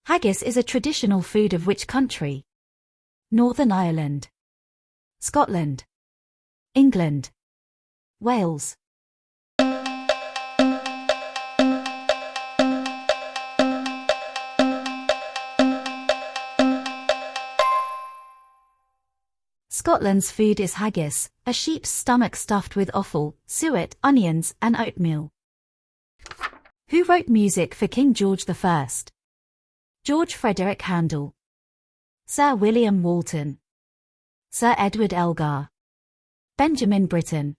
Haggis is a traditional food of which country? Northern Ireland, Scotland, England, Wales. Scotland's food is haggis, a sheep's stomach stuffed with offal, suet, onions, and oatmeal. Who wrote music for King George I? George Frederick Handel, Sir William Walton, Sir Edward Elgar, Benjamin Britten.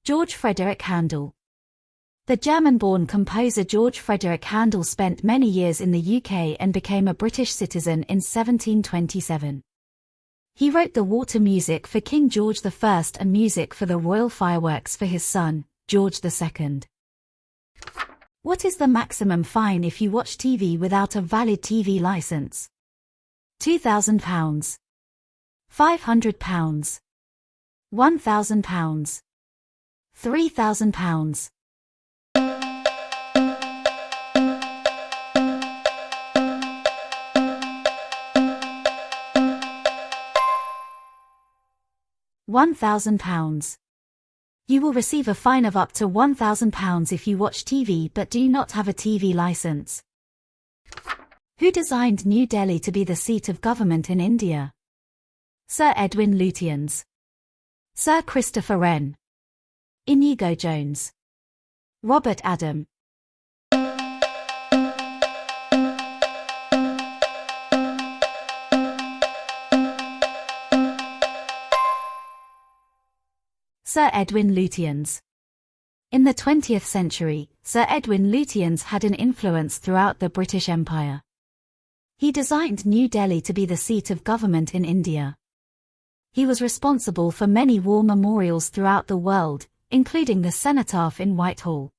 George Frederick Handel. The German-born composer George Frederick Handel spent many years in the UK and became a British citizen in 1727. He wrote the water music for King George I and music for the royal fireworks for his son, George II. What is the maximum fine if you watch TV without a valid TV license? £2,000, £500, £1,000, £3,000. £1,000. You will receive a fine of up to £1,000 if you watch TV but do not have a TV license. Who designed New Delhi to be the seat of government in India? Sir Edwin Lutyens, Sir Christopher Wren, Inigo Jones, Robert Adam. Sir Edwin Lutyens. In the 20th century, Sir Edwin Lutyens had an influence throughout the British Empire. He designed New Delhi to be the seat of government in India. He was responsible for many war memorials throughout the world, including the Cenotaph in Whitehall.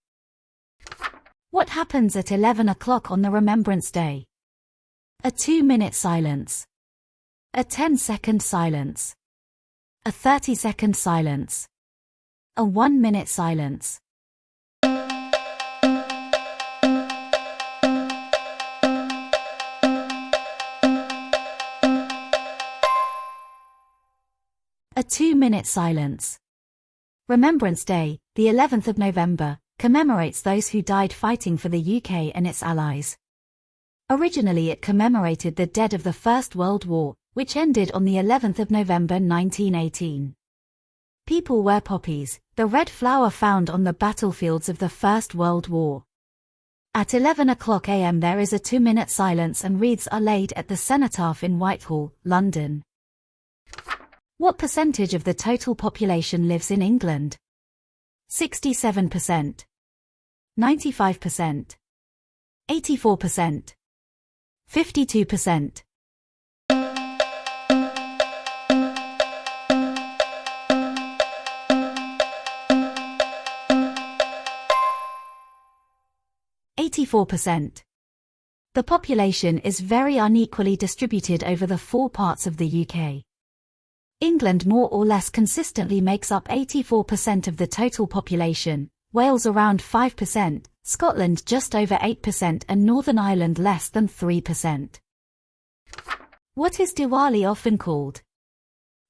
What happens at 11 o'clock on the Remembrance Day? A 2-minute silence. A 10-second silence. A 30-second silence. A 1-minute silence. A 2-minute silence. Remembrance Day, the 11th of November, commemorates those who died fighting for the UK and its allies. Originally it commemorated the dead of the First World War, which ended on the 11th of November 1918. People wear poppies, the red flower found on the battlefields of the First World War. At 11 o'clock a.m. there is a 2-minute silence and wreaths are laid at the Cenotaph in Whitehall, London. What percentage of the total population lives in England? 67%. 95%. 84%. 52%. The population is very unequally distributed over the 4 parts of the UK. England more or less consistently makes up 84% of the total population, Wales around 5%, Scotland just over 8% and Northern Ireland less than 3%. What is Diwali often called?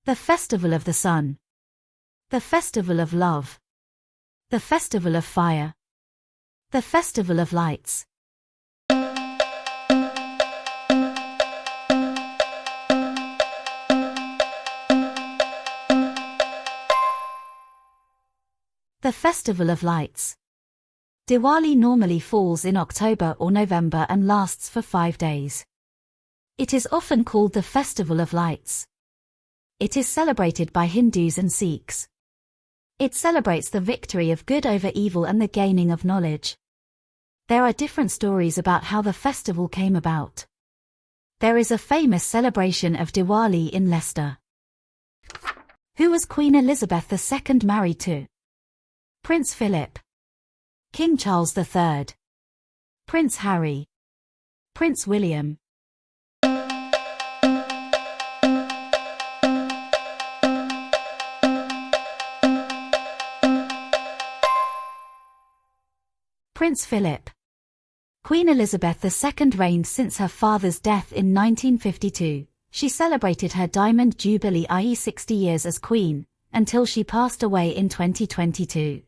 The Festival of the Sun. The Festival of Love. The Festival of Fire. The Festival of Lights. The Festival of Lights. Diwali normally falls in October or November and lasts for 5 days. It is often called the Festival of Lights. It is celebrated by Hindus and Sikhs. It celebrates the victory of good over evil and the gaining of knowledge. There are different stories about how the festival came about. There is a famous celebration of Diwali in Leicester. Who was Queen Elizabeth II married to? Prince Philip. King Charles III. Prince Harry. Prince William. Prince Philip. Queen Elizabeth II reigned since her father's death in 1952. She celebrated her Diamond Jubilee, i.e. 60 years as Queen, until she passed away in 2022.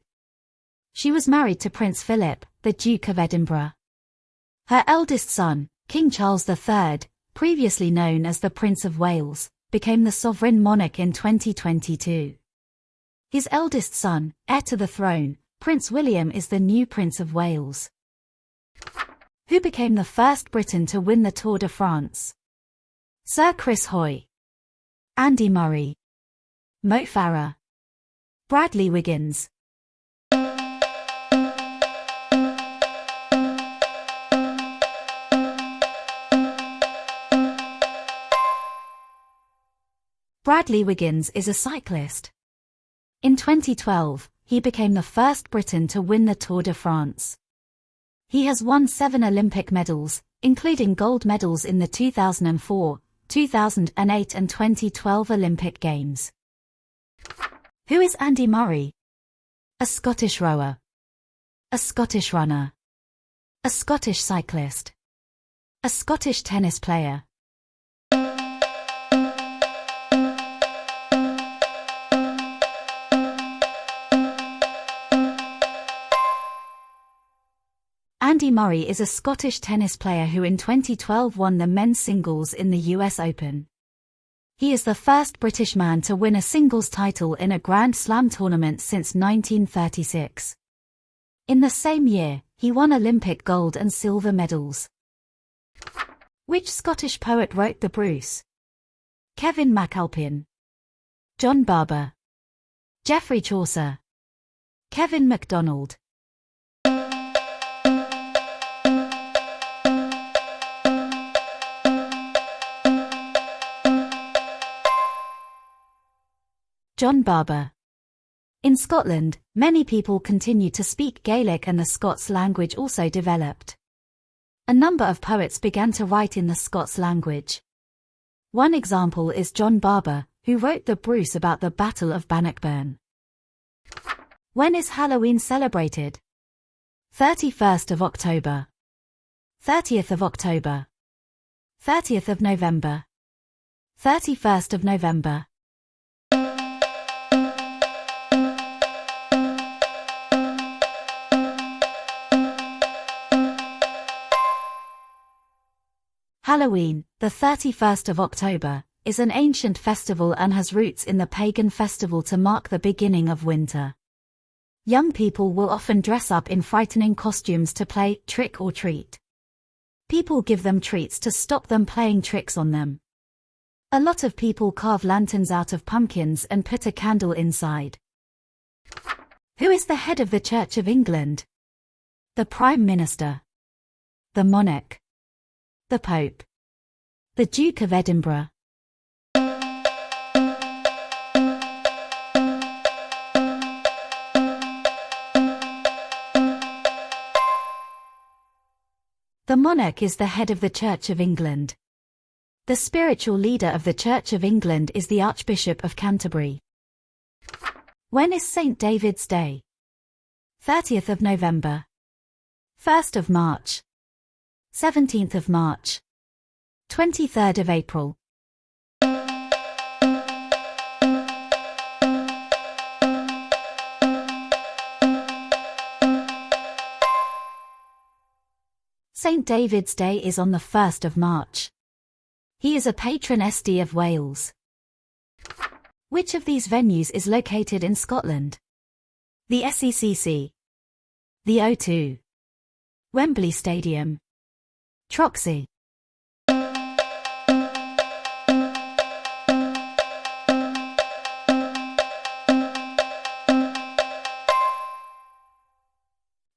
She was married to Prince Philip, the Duke of Edinburgh. Her eldest son, King Charles III, previously known as the Prince of Wales, became the sovereign monarch in 2022. His eldest son, heir to the throne, Prince William, is the new Prince of Wales. Who became the first Briton to win the Tour de France? Sir Chris Hoy. Andy Murray. Mo Farah. Bradley Wiggins. Bradley Wiggins is a cyclist. In 2012, he became the first Briton to win the Tour de France. He has won 7 Olympic medals, including gold medals in the 2004, 2008 and 2012 Olympic Games. Who is Andy Murray? A Scottish rower. A Scottish runner. A Scottish cyclist. A Scottish tennis player. Andy Murray is a Scottish tennis player who in 2012 won the men's singles in the US Open. He is the first British man to win a singles title in a Grand Slam tournament since 1936. In the same year, he won Olympic gold and silver medals. Which Scottish poet wrote The Bruce? Kevin MacAlpin. John Barber. Geoffrey Chaucer. Kevin MacDonald. John Barber. In Scotland, many people continued to speak Gaelic and the Scots language also developed. A number of poets began to write in the Scots language. One example is John Barber, who wrote the Bruce about the Battle of Bannockburn. When is Halloween celebrated? 31st of October. 30th of October. 30th of November. 31st of November. Halloween, the 31st of October, is an ancient festival and has roots in the pagan festival to mark the beginning of winter. Young people will often dress up in frightening costumes to play trick or treat. People give them treats to stop them playing tricks on them. A lot of people carve lanterns out of pumpkins and put a candle inside. Who is the head of the Church of England? The Prime Minister. The Monarch. The Pope. The Duke of Edinburgh. The monarch is the head of the Church of England. The spiritual leader of the Church of England is the Archbishop of Canterbury. When is St. David's Day? 30th of November. 1st of March. 17th of March. 23rd of April. St. David's Day is on the 1st of March. He is a patron saint of Wales. Which of these venues is located in Scotland? The SECC. The O2. Wembley Stadium. Troxy.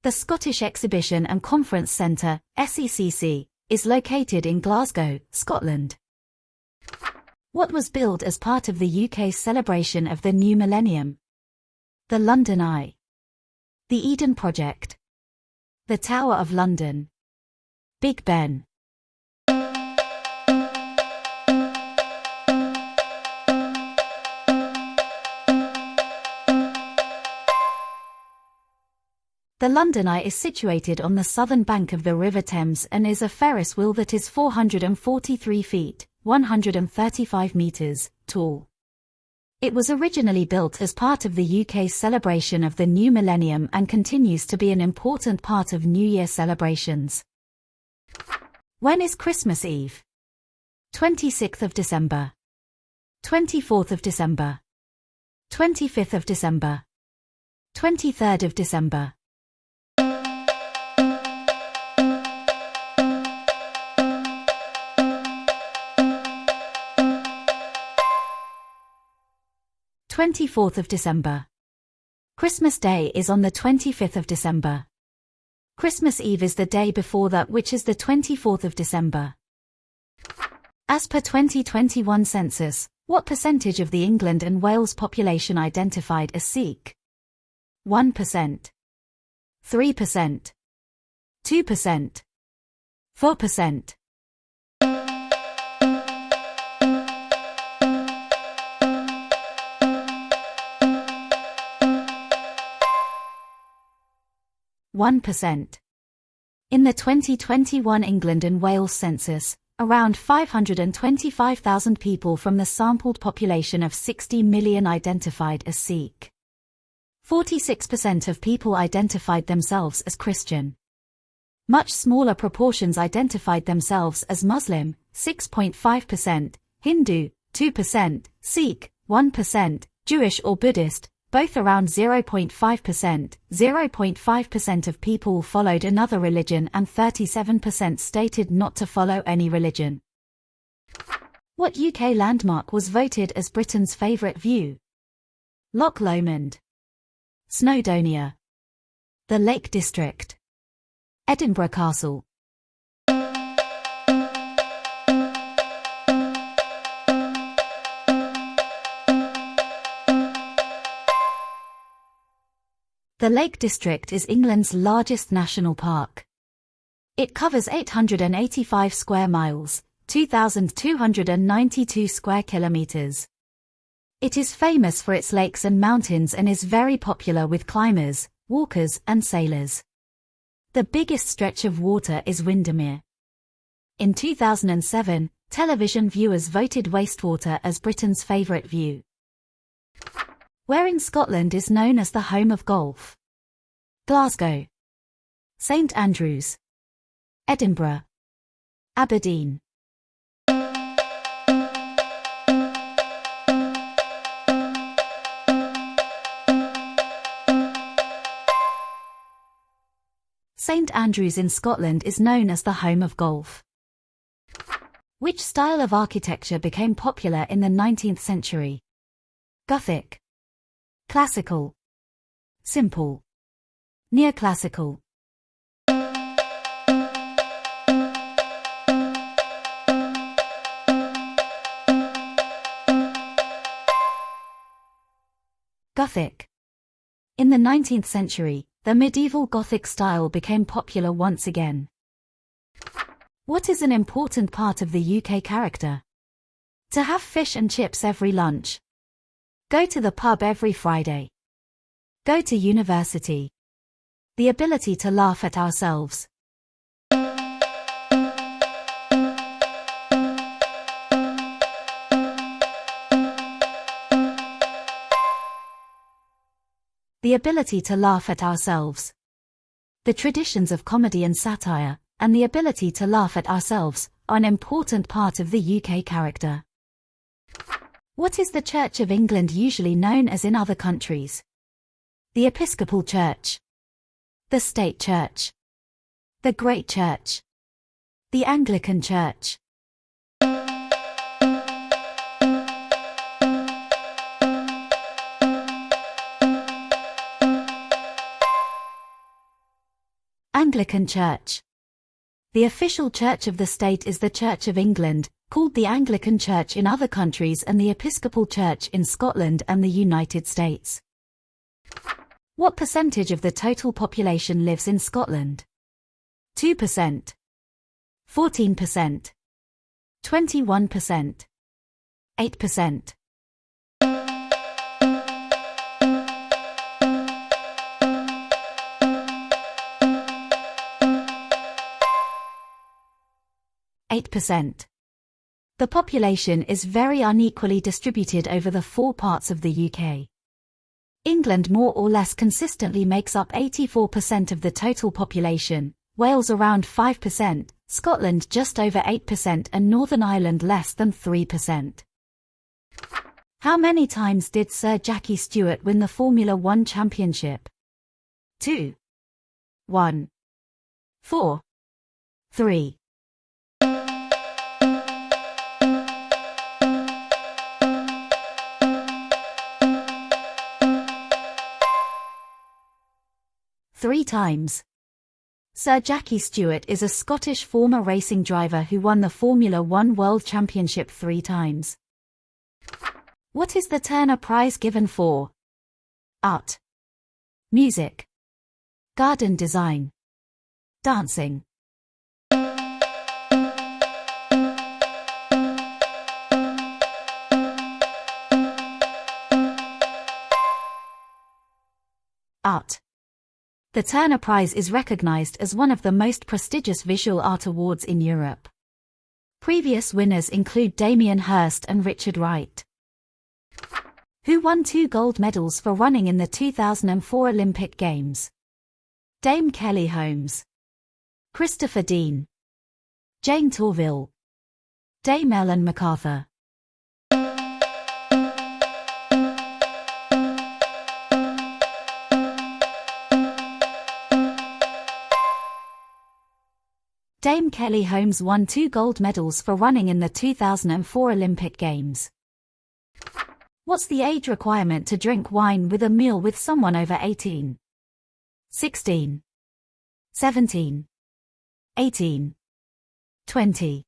The Scottish Exhibition and Conference Centre, SECC, is located in Glasgow, Scotland. What was built as part of the UK's celebration of the new millennium? The London Eye. The Eden Project. The Tower of London. Big Ben. The London Eye is situated on the southern bank of the River Thames and is a Ferris wheel that is 443 feet, 135 meters, tall. It was originally built as part of the UK's celebration of the new millennium and continues to be an important part of New Year celebrations. When is Christmas Eve? 26th of December. 24th of December. 25th of December. 23rd of December. Twenty-4th of December. Christmas Day is on the 25th of December. Christmas Eve is the day before that, which is the 24th of December. As per 2021 census, what percentage of the England and Wales population identified as Sikh? 1%. 3%. 2%. 4%. 1%. In the 2021 England and Wales census, around 525,000 people from the sampled population of 60 million identified as Sikh. 46% of people identified themselves as Christian. Much smaller proportions identified themselves as Muslim, 6.5%, Hindu, 2%, Sikh, 1%, Jewish or Buddhist, both around 0.5%. 0.5% of people followed another religion and 37% stated not to follow any religion. What UK landmark was voted as Britain's favourite view? Loch Lomond, Snowdonia, the Lake District, Edinburgh Castle. The Lake District is England's largest national park. It covers 885 square miles, 2,292 square kilometers. It is famous for its lakes and mountains and is very popular with climbers, walkers and sailors. The biggest stretch of water is Windermere. In 2007, television viewers voted wastewater as Britain's favourite view. Where in Scotland is known as the home of golf? Glasgow, St Andrews, Edinburgh, Aberdeen. St Andrews in Scotland is known as the home of golf. Which style of architecture became popular in the 19th century? Gothic, Classical, Simple, Neoclassical. Gothic. In the 19th century, the medieval Gothic style became popular once again. What is an important part of the UK character? To have fish and chips every lunch. Go to the pub every Friday. Go to university. The ability to laugh at ourselves. The ability to laugh at ourselves. The traditions of comedy and satire, and the ability to laugh at ourselves, are an important part of the UK character. What is the Church of England usually known as in other countries? The Episcopal Church, the State Church, the Great Church, the Anglican Church. Anglican Church. The official church of the state is the Church of England, called the Anglican Church in other countries and the Episcopal Church in Scotland and the United States. What percentage of the total population lives in Scotland? 2%, 14%, 21%, 8%. The population is very unequally distributed over the 4 parts of the UK. England more or less consistently makes up 84% of the total population, Wales around 5%, Scotland just over 8% and Northern Ireland less than 3%. How many times did Sir Jackie Stewart win the Formula 1 championship? 2, 1, 4, 3. Three times. Sir Jackie Stewart is a Scottish former racing driver who won the Formula 1 World Championship 3 times. What is the Turner Prize given for? Art, music, garden design, dancing. Art. The Turner Prize is recognized as one of the most prestigious visual art awards in Europe. Previous winners include Damien Hirst and Richard Wright. Who won 2 gold medals for running in the 2004 Olympic Games? Dame Kelly Holmes, Christopher Dean, Jane Torville, Dame Ellen MacArthur. Dame Kelly Holmes won 2 gold medals for running in the 2004 Olympic Games. What's the age requirement to drink wine with a meal with someone over 18? 16, 17, 18, 20.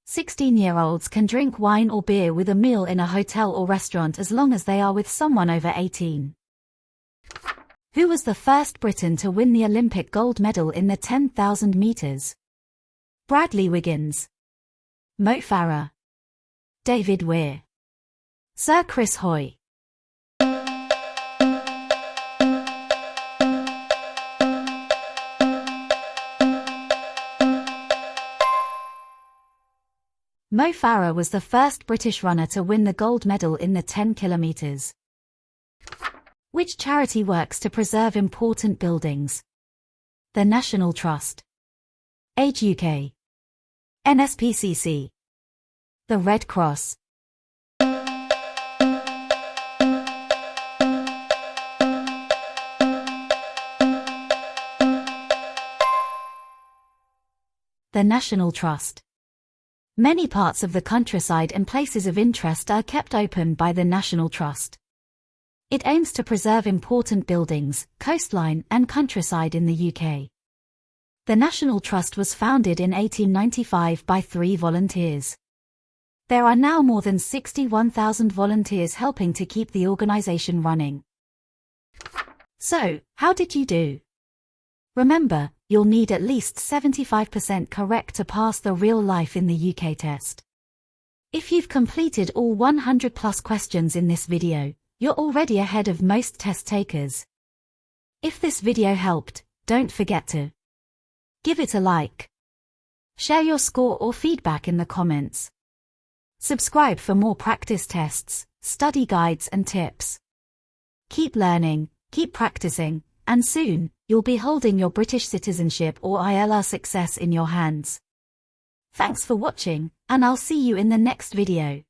Sixteen-year-olds can drink wine or beer with a meal in a hotel or restaurant as long as they are with someone over 18. Who was the first Briton to win the Olympic gold medal in the 10,000 meters? Bradley Wiggins, Mo Farah, David Weir, Sir Chris Hoy. Mo Farah was the first British runner to win the gold medal in the 10 kilometers. Which charity works to preserve important buildings? The National Trust, Age UK, NSPCC, the Red Cross. The National Trust. Many parts of the countryside and places of interest are kept open by the National Trust. It aims to preserve important buildings, coastline and countryside in the UK. The National Trust was founded in 1895 by 3 volunteers. There are now more than 61,000 volunteers helping to keep the organisation running. So, how did you do? Remember, you'll need at least 75% correct to pass the real life in the UK test. If you've completed all 100 plus questions in this video, you're already ahead of most test takers. If this video helped, don't forget to give it a like. Share your score or feedback in the comments. Subscribe for more practice tests, study guides and tips. Keep learning, keep practicing, and soon, you'll be holding your British citizenship or ILR success in your hands. Thanks for watching, and I'll see you in the next video.